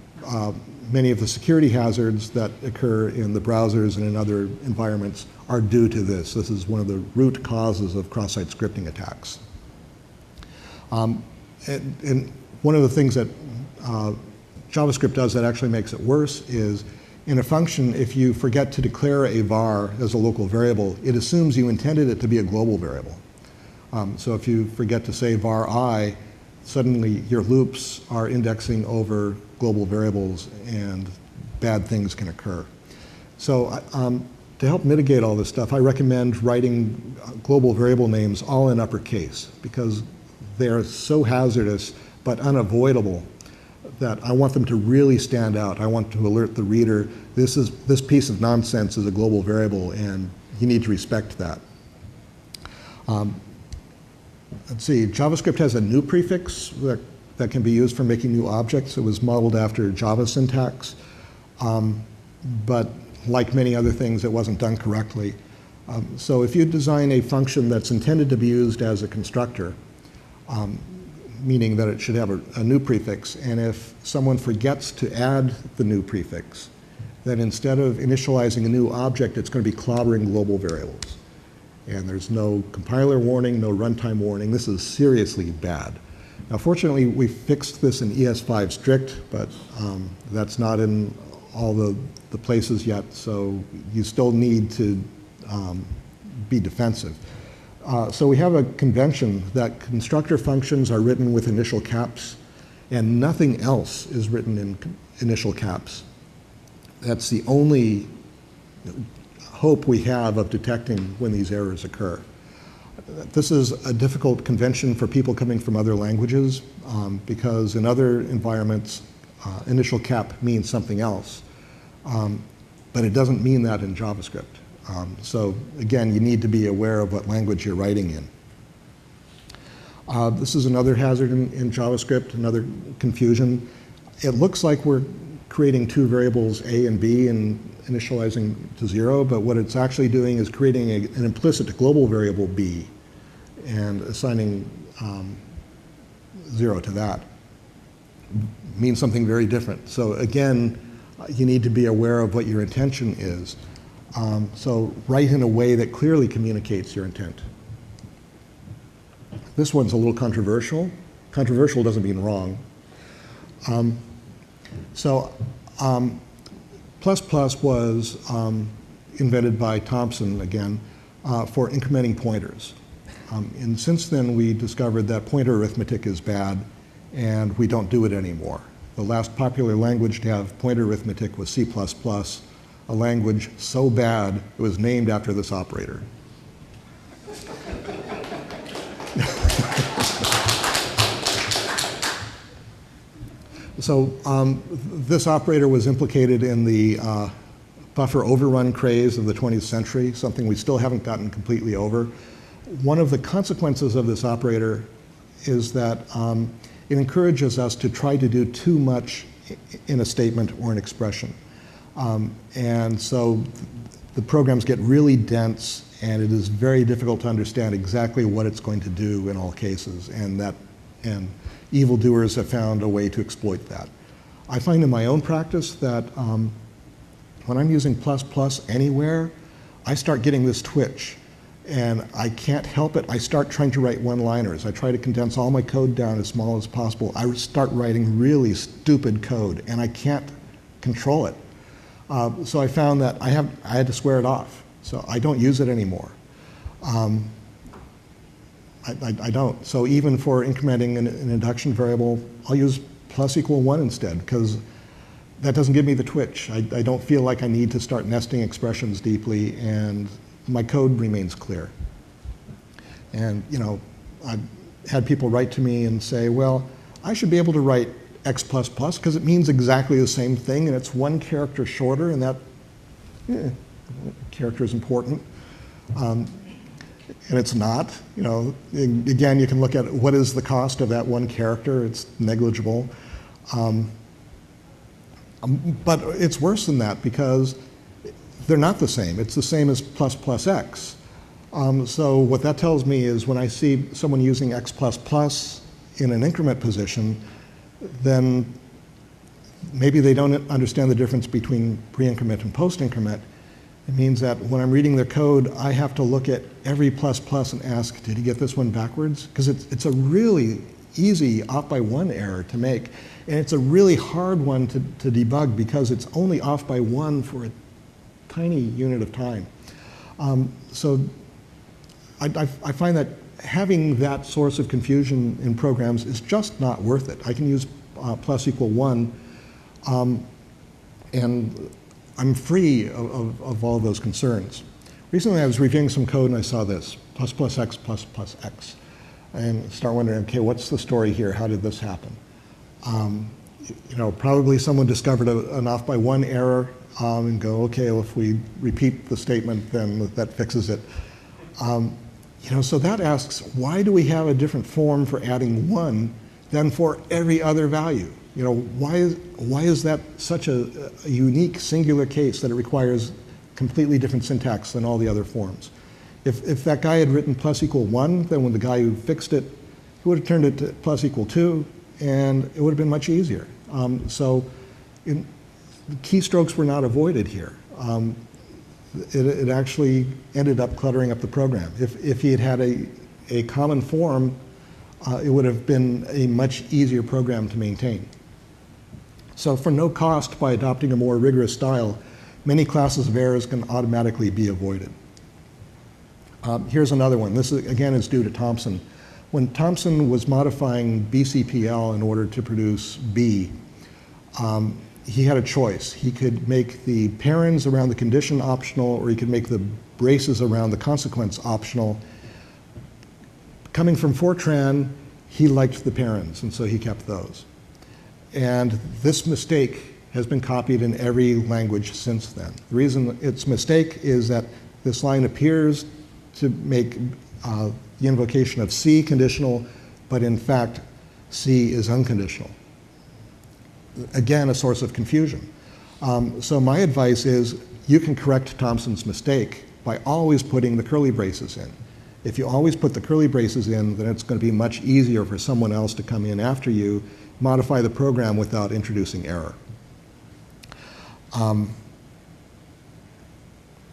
many of the security hazards that occur in the browsers and in other environments are due to this. This is one of the root causes of cross-site scripting attacks. And one of the things that JavaScript does that actually makes it worse is in a function, if you forget to declare a var as a local variable, it assumes you intended it to be a global variable. So if you forget to say var I, suddenly your loops are indexing over global variables and bad things can occur. So to help mitigate all this stuff, I recommend writing global variable names all in uppercase because they are so hazardous but unavoidable that I want them to really stand out. I want to alert the reader, this piece of nonsense is a global variable and you need to respect that. Let's see, JavaScript has a new prefix that can be used for making new objects. It was modeled after Java syntax, but like many other things, it wasn't done correctly. So if you design a function that's intended to be used as a constructor, meaning that it should have a new prefix, and if someone forgets to add the new prefix, then instead of initializing a new object, it's going to be clobbering global variables. And there's no compiler warning, no runtime warning. This is seriously bad. Now, fortunately, we fixed this in ES5 strict, but that's not in all the places yet, so you still need to be defensive. So we have a convention that constructor functions are written with initial caps, and nothing else is written in initial caps. That's the only hope we have of detecting when these errors occur. This is a difficult convention for people coming from other languages because in other environments, initial cap means something else, but it doesn't mean that in JavaScript. So again, you need to be aware of what language you're writing in. This is another hazard in JavaScript, another confusion. It looks like we're creating two variables A and B and initializing to 0, but what it's actually doing is creating an implicit global variable B and assigning 0 to that. It means something very different. So again, you need to be aware of what your intention is. So write in a way that clearly communicates your intent. This one's a little controversial. Controversial doesn't mean wrong. ++ was invented by Thompson again for incrementing pointers. And since then we discovered that pointer arithmetic is bad and we don't do it anymore. The last popular language to have pointer arithmetic was C++, a language so bad it was named after this operator. So this operator was implicated in the buffer overrun craze of the 20th century, something we still haven't gotten completely over. One of the consequences of this operator is that it encourages us to try to do too much in a statement or an expression. And so the programs get really dense, and it is very difficult to understand exactly what it's going to do in all cases, and evildoers have found a way to exploit that. I find in my own practice that when I'm using ++ anywhere, I start getting this twitch, and I can't help it. I start trying to write one-liners. I try to condense all my code down as small as possible. I start writing really stupid code, and I can't control it. So I found that I had to swear it off. So I don't use it anymore. I don't. So even for incrementing an induction variable, I'll use +=1 instead, because that doesn't give me the twitch. I don't feel like I need to start nesting expressions deeply, and my code remains clear. And I've had people write to me and say, well, I should be able to write X++ because it means exactly the same thing, and it's one character shorter, and that character is important. And it's not. Again, you can look at what is the cost of that one character. It's negligible. But it's worse than that because they're not the same. It's the same as ++x. So what that tells me is when I see someone using X++ in an increment position, then maybe they don't understand the difference between pre-increment and post-increment. It means that when I'm reading their code, I have to look at every ++ and ask, did he get this one backwards? Because it's a really easy off by one error to make. And it's a really hard one to debug because it's only off by one for a tiny unit of time. So I find that having that source of confusion in programs is just not worth it. I can use +=1, and I'm free of all those concerns. Recently I was reviewing some code and I saw this, ++x, ++x. And start wondering, okay, what's the story here? How did this happen? Probably someone discovered an off by one error and go, okay, well, if we repeat the statement, then that fixes it. So that asks, why do we have a different form for adding 1 than for every other value? Why is that such a unique singular case that it requires completely different syntax than all the other forms? If that guy had written +=1, then when the guy who fixed it, he would have turned it to +=2, and it would have been much easier. So the keystrokes were not avoided here. It actually ended up cluttering up the program. If he had had a common form, it would have been a much easier program to maintain. So for no cost, by adopting a more rigorous style, many classes of errors can automatically be avoided. Here's another one. This, again, is due to Thompson. When Thompson was modifying BCPL in order to produce B, he had a choice. He could make the parens around the condition optional, or he could make the braces around the consequence optional. Coming from Fortran, he liked the parens, and so he kept those. And this mistake has been copied in every language since then. The reason it's a mistake is that this line appears to make the invocation of C conditional, but in fact, C is unconditional. Again, a source of confusion. So my advice is you can correct Thompson's mistake by always putting the curly braces in. If you always put the curly braces in, then it's going to be much easier for someone else to come in after you, modify the program without introducing error.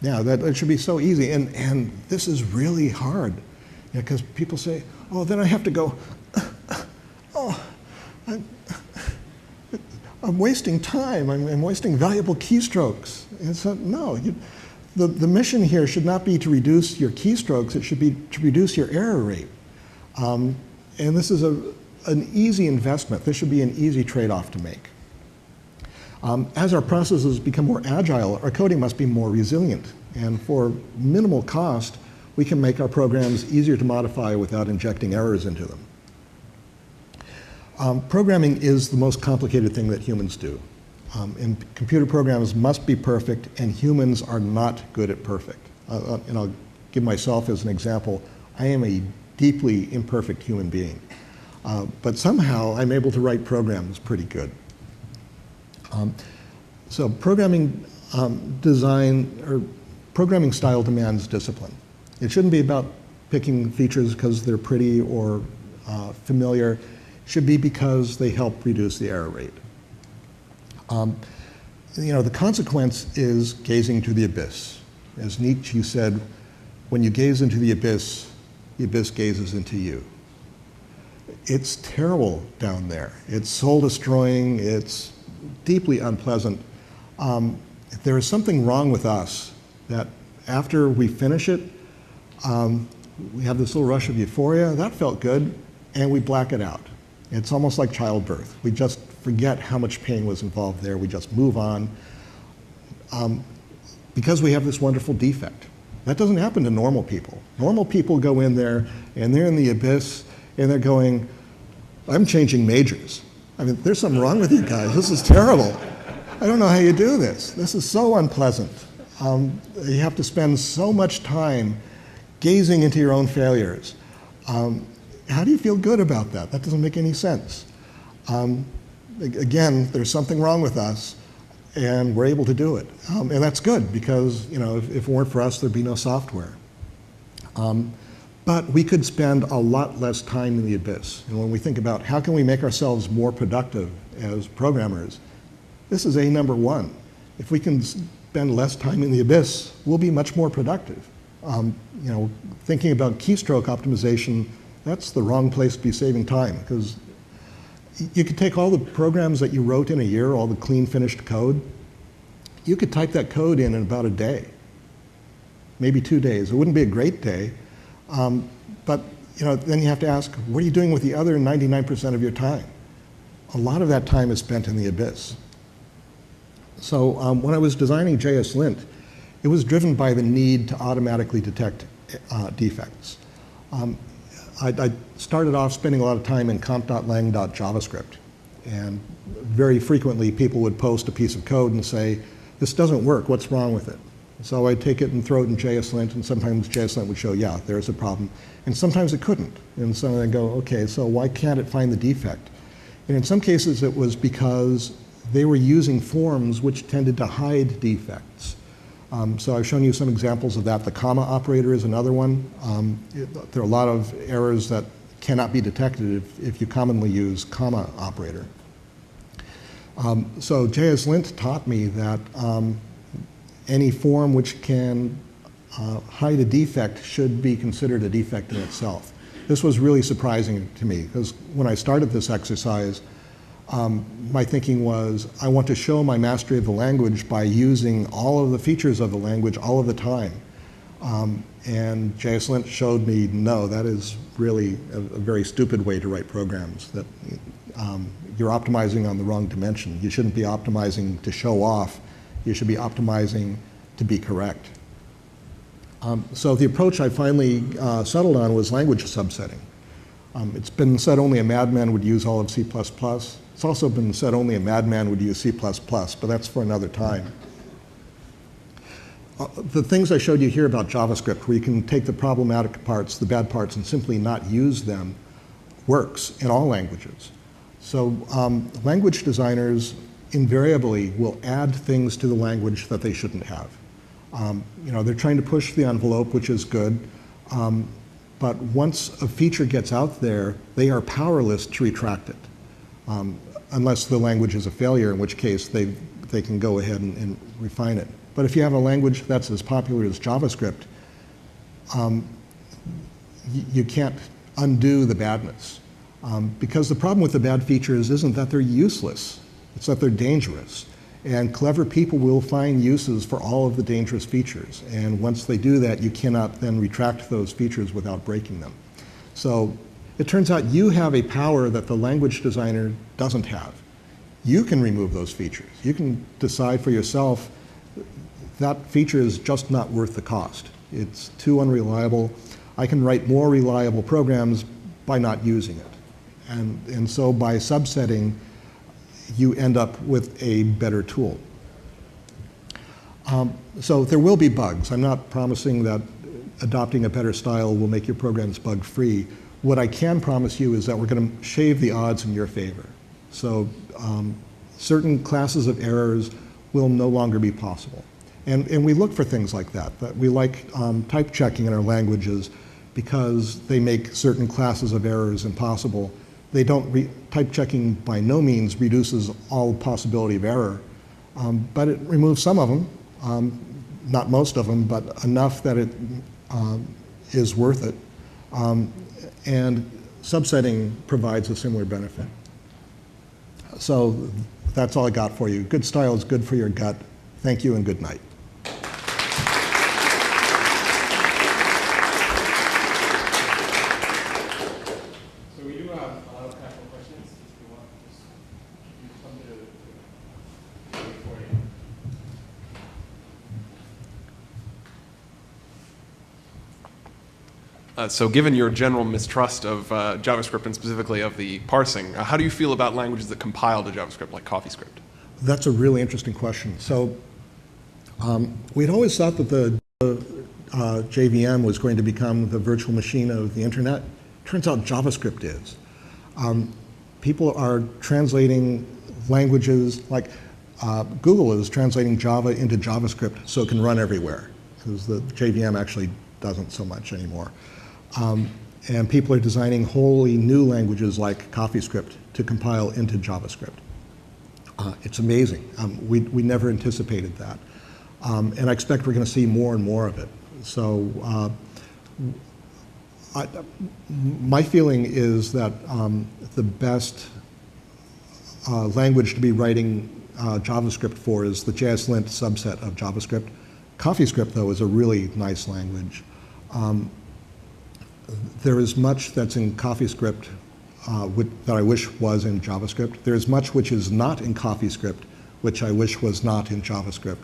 Yeah, that should be so easy. And this is really hard, because people say, oh, then I have to go, oh, I'm wasting time. I'm wasting valuable keystrokes. And so, no, the mission here should not be to reduce your keystrokes. It should be to reduce your error rate. And this is an easy investment. This should be an easy trade-off to make. As our processes become more agile, our coding must be more resilient. And for minimal cost, we can make our programs easier to modify without injecting errors into them. Programming is the most complicated thing that humans do. And computer programs must be perfect, and humans are not good at perfect. And I'll give myself as an example. I am a deeply imperfect human being. But somehow I'm able to write programs pretty good. So programming design or programming style demands discipline. It shouldn't be about picking features because they're pretty or familiar. It should be because they help reduce the error rate. The consequence is gazing to the abyss. As Nietzsche said, when you gaze into the abyss gazes into you. It's terrible down there. It's soul-destroying. It's deeply unpleasant. There is something wrong with us that after we finish it, we have this little rush of euphoria. That felt good, and we black it out. It's almost like childbirth. We just forget how much pain was involved there. We just move on because we have this wonderful defect. That doesn't happen to normal people. Normal people go in there, and they're in the abyss, and they're going, I'm changing majors. I mean, there's something wrong with you guys. This is terrible. I don't know how you do this. This is so unpleasant. You have to spend so much time gazing into your own failures. How do you feel good about that? That doesn't make any sense. Again, there's something wrong with us, and we're able to do it. And that's good because, if it weren't for us, there'd be no software. But we could spend a lot less time in the abyss. And when we think about how can we make ourselves more productive as programmers, this is number one. If we can spend less time in the abyss, we'll be much more productive. Thinking about keystroke optimization, that's the wrong place to be saving time because you could take all the programs that you wrote in a year, all the clean finished code, you could type that code in about a day, maybe 2 days. It wouldn't be a great day, but then you have to ask, what are you doing with the other 99% of your time? A lot of that time is spent in the abyss. So when I was designing JSLint, it was driven by the need to automatically detect defects. I started off spending a lot of time in comp.lang.javascript, and very frequently people would post a piece of code and say, this doesn't work, what's wrong with it? So I'd take it and throw it in JSLint, and sometimes JSLint would show, yeah, there's a problem. And sometimes it couldn't. And so I'd go, okay, so why can't it find the defect? And in some cases it was because they were using forms which tended to hide defects. So I've shown you some examples of that. The comma operator is another one. There are a lot of errors that cannot be detected if you commonly use comma operator. So JSLint taught me that any form which can hide a defect should be considered a defect in itself. This was really surprising to me because when I started this exercise, my thinking was, I want to show my mastery of the language by using all of the features of the language all of the time. And JSLint showed me, no, that is really a very stupid way to write programs, that you're optimizing on the wrong dimension. You shouldn't be optimizing to show off. You should be optimizing to be correct. So the approach I finally settled on was language subsetting. It's been said only a madman would use all of C++. It's also been said only a madman would use C++, but that's for another time. The things I showed you here about JavaScript, where you can take the problematic parts, the bad parts, and simply not use them, works in all languages. So language designers invariably will add things to the language that they shouldn't have. They're trying to push the envelope, which is good. But once a feature gets out there, they are powerless to retract it, unless the language is a failure, in which case they can go ahead and refine it. But if you have a language that's as popular as JavaScript, you can't undo the badness. Because the problem with the bad features isn't that they're useless, it's that they're dangerous. And clever people will find uses for all of the dangerous features. And once they do that, you cannot then retract those features without breaking them. So it turns out you have a power that the language designer doesn't have. You can remove those features. You can decide for yourself that feature is just not worth the cost. It's too unreliable. I can write more reliable programs by not using it. And so by subsetting, you end up with a better tool. So there will be bugs. I'm not promising that adopting a better style will make your programs bug-free. What I can promise you is that we're going to shave the odds in your favor. So certain classes of errors will no longer be possible. And we look for things like that. That we like type checking in our languages because they make certain classes of errors impossible. They don't type checking by no means reduces all possibility of error, but it removes some of them, not most of them, but enough that it is worth it. And subsetting provides a similar benefit. So that's all I got for you. Good style is good for your gut. Thank you and good night. So we do have a lot of time for questions. If you want, just use something to record it. So given your general mistrust of JavaScript and specifically of the parsing, how do you feel about languages that compile to JavaScript like CoffeeScript? That's a really interesting question. So we'd always thought that the JVM was going to become the virtual machine of the internet. Turns out JavaScript is. People are translating languages like Google is translating Java into JavaScript so it can run everywhere, because the JVM actually doesn't so much anymore. And people are designing wholly new languages like CoffeeScript to compile into JavaScript. It's amazing. We never anticipated that. And I expect we're going to see more and more of it. So my feeling is that the best language to be writing JavaScript for is the JSLint subset of JavaScript. CoffeeScript, though, is a really nice language. There is much that's in CoffeeScript that I wish was in JavaScript. There is much which is not in CoffeeScript, which I wish was not in JavaScript.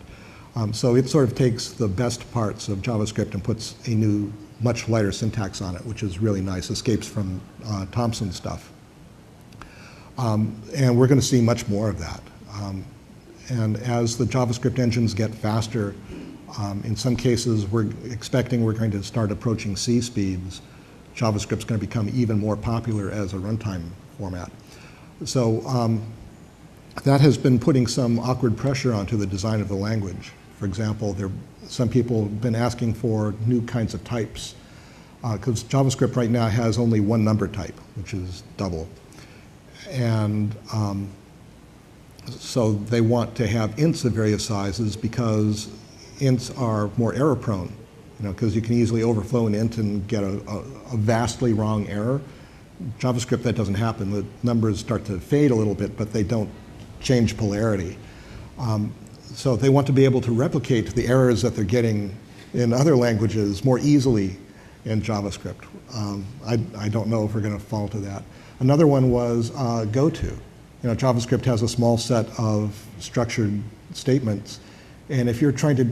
So it sort of takes the best parts of JavaScript and puts a new, much lighter syntax on it, which is really nice, escapes from Thompson stuff. And we're going to see much more of that. And as the JavaScript engines get faster, in some cases we're going to start approaching C speeds. JavaScript's going to become even more popular as a runtime format. So that has been putting some awkward pressure onto the design of the language. For example, some people have been asking for new kinds of types, because JavaScript right now has only one number type, which is double. And so they want to have ints of various sizes because ints are more error prone, because you can easily overflow an int and get a vastly wrong error. JavaScript, that doesn't happen. The numbers start to fade a little bit, but they don't change polarity. So they want to be able to replicate the errors that they're getting in other languages more easily in JavaScript. I don't know if we're going to fall to that. Another one was goto. JavaScript has a small set of structured statements, and if you're trying to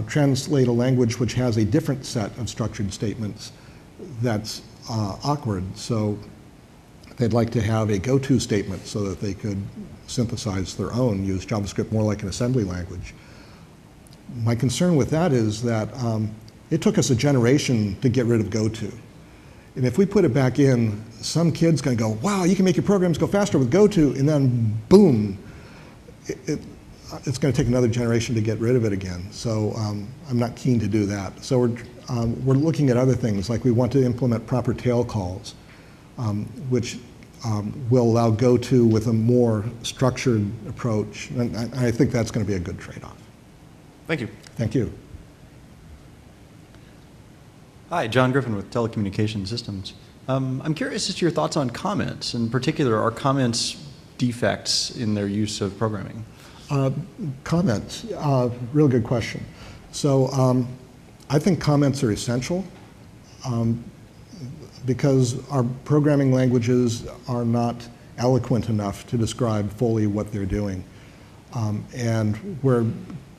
translate a language which has a different set of structured statements, that's awkward. So they'd like to have a goto statement so that they could synthesize their own, use JavaScript more like an assembly language. My concern with that is that it took us a generation to get rid of goto. And if we put it back in, some kid's going to go, wow, you can make your programs go faster with goto, and then boom, it's going to take another generation to get rid of it again. So I'm not keen to do that. So we're looking at other things, like we want to implement proper tail calls, which will allow goto with a more structured approach. And I think that's going to be a good trade-off. Thank you. Thank you. Hi, John Griffin with Telecommunication Systems. I'm curious as to your thoughts on comments. In particular, are comments defects in their use of programming? Comments, real good question. So I think comments are essential because our programming languages are not eloquent enough to describe fully what they're doing. And we're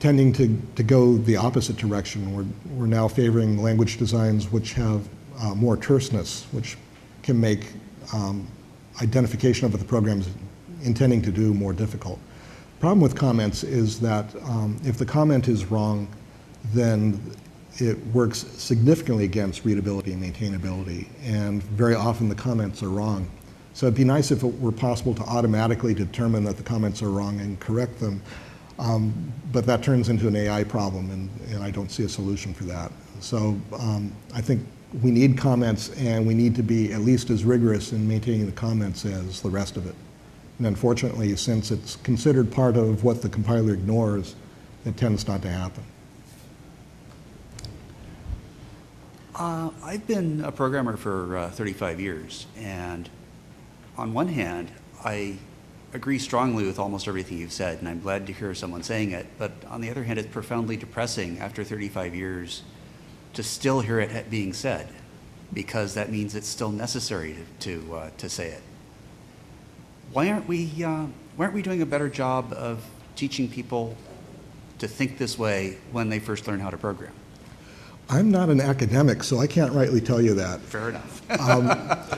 tending to go the opposite direction. We're now favoring language designs which have more terseness, which can make identification of what the program is intending to do more difficult. Problem with comments is that if the comment is wrong, then it works significantly against readability and maintainability, and very often the comments are wrong. So it'd be nice if it were possible to automatically determine that the comments are wrong and correct them, but that turns into an AI problem, and I don't see a solution for that. So I think we need comments, and we need to be at least as rigorous in maintaining the comments as the rest of it. And unfortunately, since it's considered part of what the compiler ignores, it tends not to happen. I've been a programmer for 35 years, and on one hand, I agree strongly with almost everything you've said, and I'm glad to hear someone saying it, but on the other hand, it's profoundly depressing after 35 years to still hear it being said, because that means it's still necessary to say it. Why aren't we doing a better job of teaching people to think this way when they first learn how to program? I'm not an academic, so I can't rightly tell you that. Fair enough. So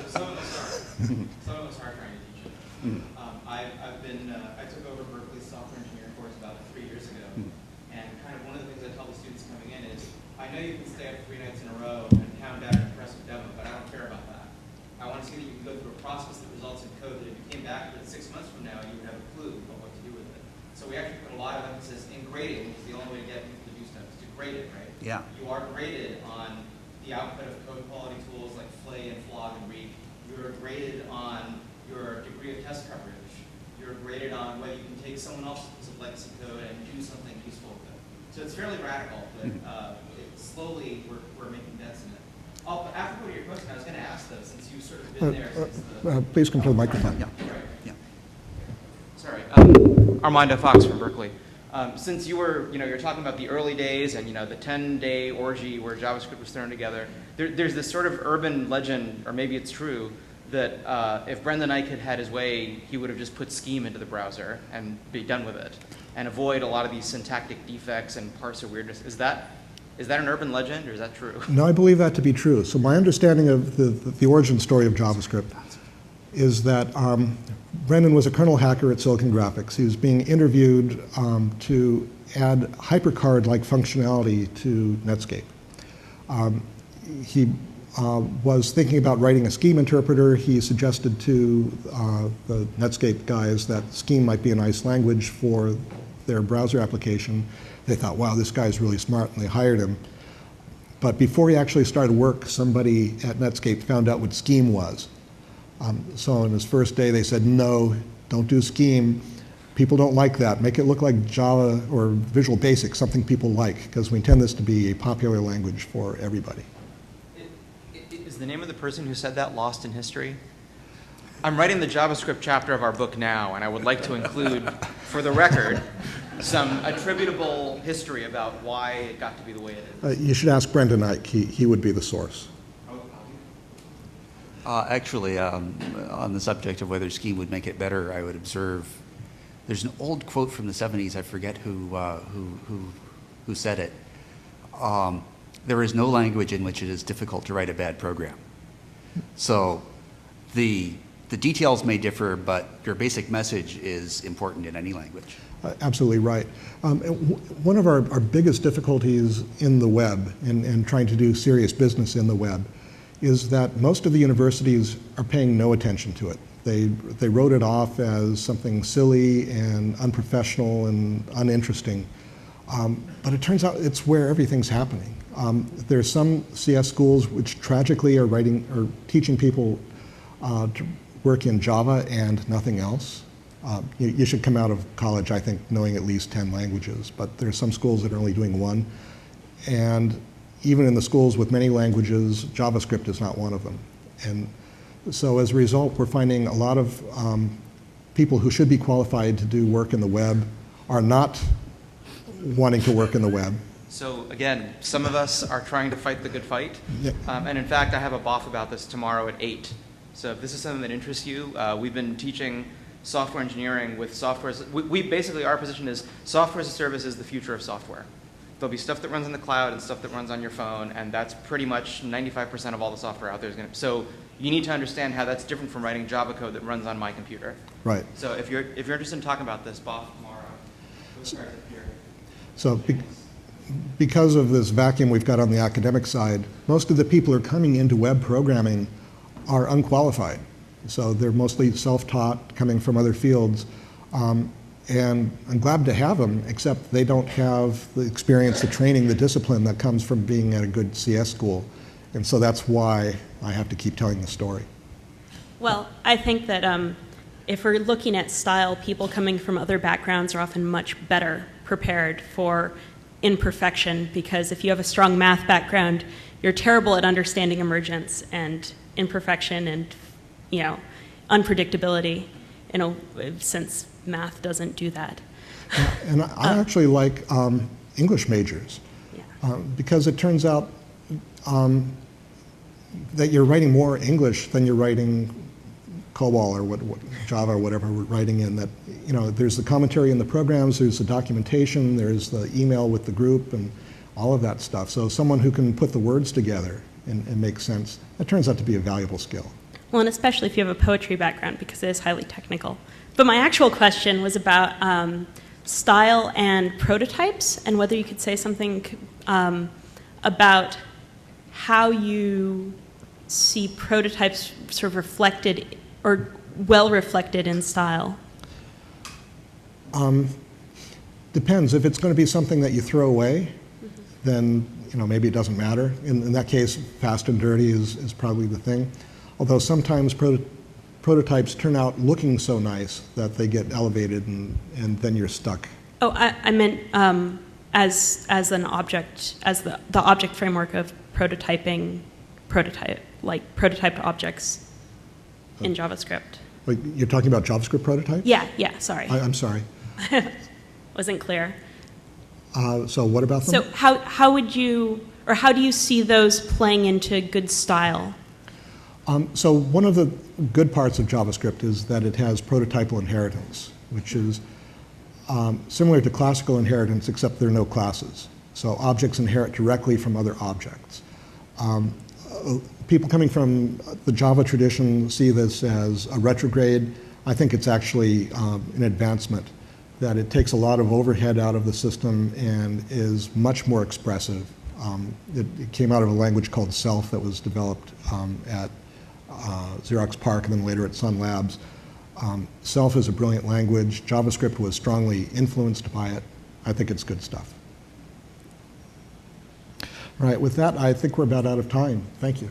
some of us are. Some of us are trying to teach it. I took over Berkeley's software engineering course about 3 years ago, and kind of one of the things I tell the students coming in is, I know you can stay up 3 nights in a row and pound out an impressive demo, but I don't care about that. I want to see that you can go through a process that results in code that if you came back with it 6 months from now, you would have a clue of what to do with it. So we actually put a lot of emphasis in grading, because the only way to get people to do stuff is to grade it, right? Yeah. You are graded on the output of code quality tools like Flay and Flog and Reek. You're graded on your degree of test coverage. You're graded on whether you can take someone else's piece of legacy code and do something useful with it. So it's fairly radical, but slowly we're making dents in it. Oh, but after going to your question, I was going to ask though, since you've sort of been there since the... Please come to the microphone. Yeah. Right. Yeah. Sorry, Armando Fox from Berkeley. Since you're talking about the early days and, the 10-day orgy where JavaScript was thrown together, there's this sort of urban legend, or maybe it's true, that if Brendan Eich had had his way, he would have just put scheme into the browser and be done with it, and avoid a lot of these syntactic defects and parser weirdness. Is that an urban legend, or is that true? No, I believe that to be true. So my understanding of the origin story of JavaScript is that Brendan was a kernel hacker at Silicon Graphics. He was being interviewed to add hypercard-like functionality to Netscape. He was thinking about writing a scheme interpreter. He suggested to the Netscape guys that Scheme might be a nice language for their browser application. They thought, wow, this guy's really smart, and they hired him. But before he actually started work, somebody at Netscape found out what Scheme was. So on his first day, they said, no, don't do Scheme. People don't like that. Make it look like Java or Visual Basic, something people like, because we intend this to be a popular language for everybody. Is the name of the person who said that lost in history? I'm writing the JavaScript chapter of our book now, and I would like to include, for the record, some attributable history about why it got to be the way it is. You should ask Brendan Eich. He would be the source. Actually, on the subject of whether Scheme would make it better, I would observe there's an old quote from the 70s. I forget who said it. There is no language in which it is difficult to write a bad program. So the details may differ, but your basic message is important in any language. Absolutely right. One of our biggest difficulties in the web and trying to do serious business in the web is that most of the universities are paying no attention to it. They wrote it off as something silly and unprofessional and uninteresting. But it turns out it's where everything's happening. There's some CS schools which tragically are teaching people to work in Java and nothing else. You should come out of college, I think, knowing at least 10 languages, but there's some schools that are only doing one. And even in the schools with many languages, JavaScript is not one of them. And so as a result, we're finding a lot of people who should be qualified to do work in the web are not wanting to work in the web. So again, some of us are trying to fight the good fight. Yeah. And in fact, I have a BOF about this tomorrow at 8. So if this is something that interests you, we've been teaching software engineering with software. We basically, our position is software as a service is the future of software. there'll be stuff that runs in the cloud and stuff that runs on your phone, and that's pretty much 95% of all the software out there is going to. So you need to understand how that's different from writing Java code that runs on my computer. Right. So if you're interested in talking about this, Bob, tomorrow, those cards up here. So because of this vacuum we've got on the academic side, most of the people who are coming into web programming are unqualified. So they're mostly self-taught, coming from other fields. And I'm glad to have them, except they don't have the experience, the training, the discipline that comes from being at a good CS school. And so that's why I have to keep telling the story. Well, I think that if we're looking at style, people coming from other backgrounds are often much better prepared for imperfection, because if you have a strong math background, you're terrible at understanding emergence and imperfection and, you know, unpredictability, you know, since math doesn't do that. And I actually like English majors, Yeah. because it turns out that you're writing more English than you're writing COBOL or what Java or whatever we're writing in. That, you know, there's the commentary in the programs, there's the documentation, there's the email with the group, and all of that stuff. So someone who can put the words together and make sense, that turns out to be a valuable skill. Well, and especially if you have a poetry background, because it is highly technical. But my actual question was about style and prototypes, and whether you could say something about how you see prototypes sort of reflected or well reflected in style. Depends. If it's going to be something that you throw away, then, you know, maybe it doesn't matter. In that case, fast and dirty is probably the thing. Although sometimes prototypes turn out looking so nice that they get elevated and then you're stuck. Oh, I meant as an object, as the object framework of prototyping, prototyped objects in JavaScript. Wait, you're talking about JavaScript prototypes? Yeah, sorry. I'm sorry. Wasn't clear. So what about them? So how would you, or how do you see those playing into good style? So one of the good parts of JavaScript is that it has prototypal inheritance, which is similar to classical inheritance, except there are no classes. So objects inherit directly from other objects. People coming from the Java tradition see this as a retrograde. I think it's actually an advancement, that it takes a lot of overhead out of the system and is much more expressive. It came out of a language called Self that was developed at Xerox PARC and then later at Sun Labs. Self is a brilliant language. JavaScript was strongly influenced by it. I think it's good stuff. All right, with that, I think we're about out of time. Thank you.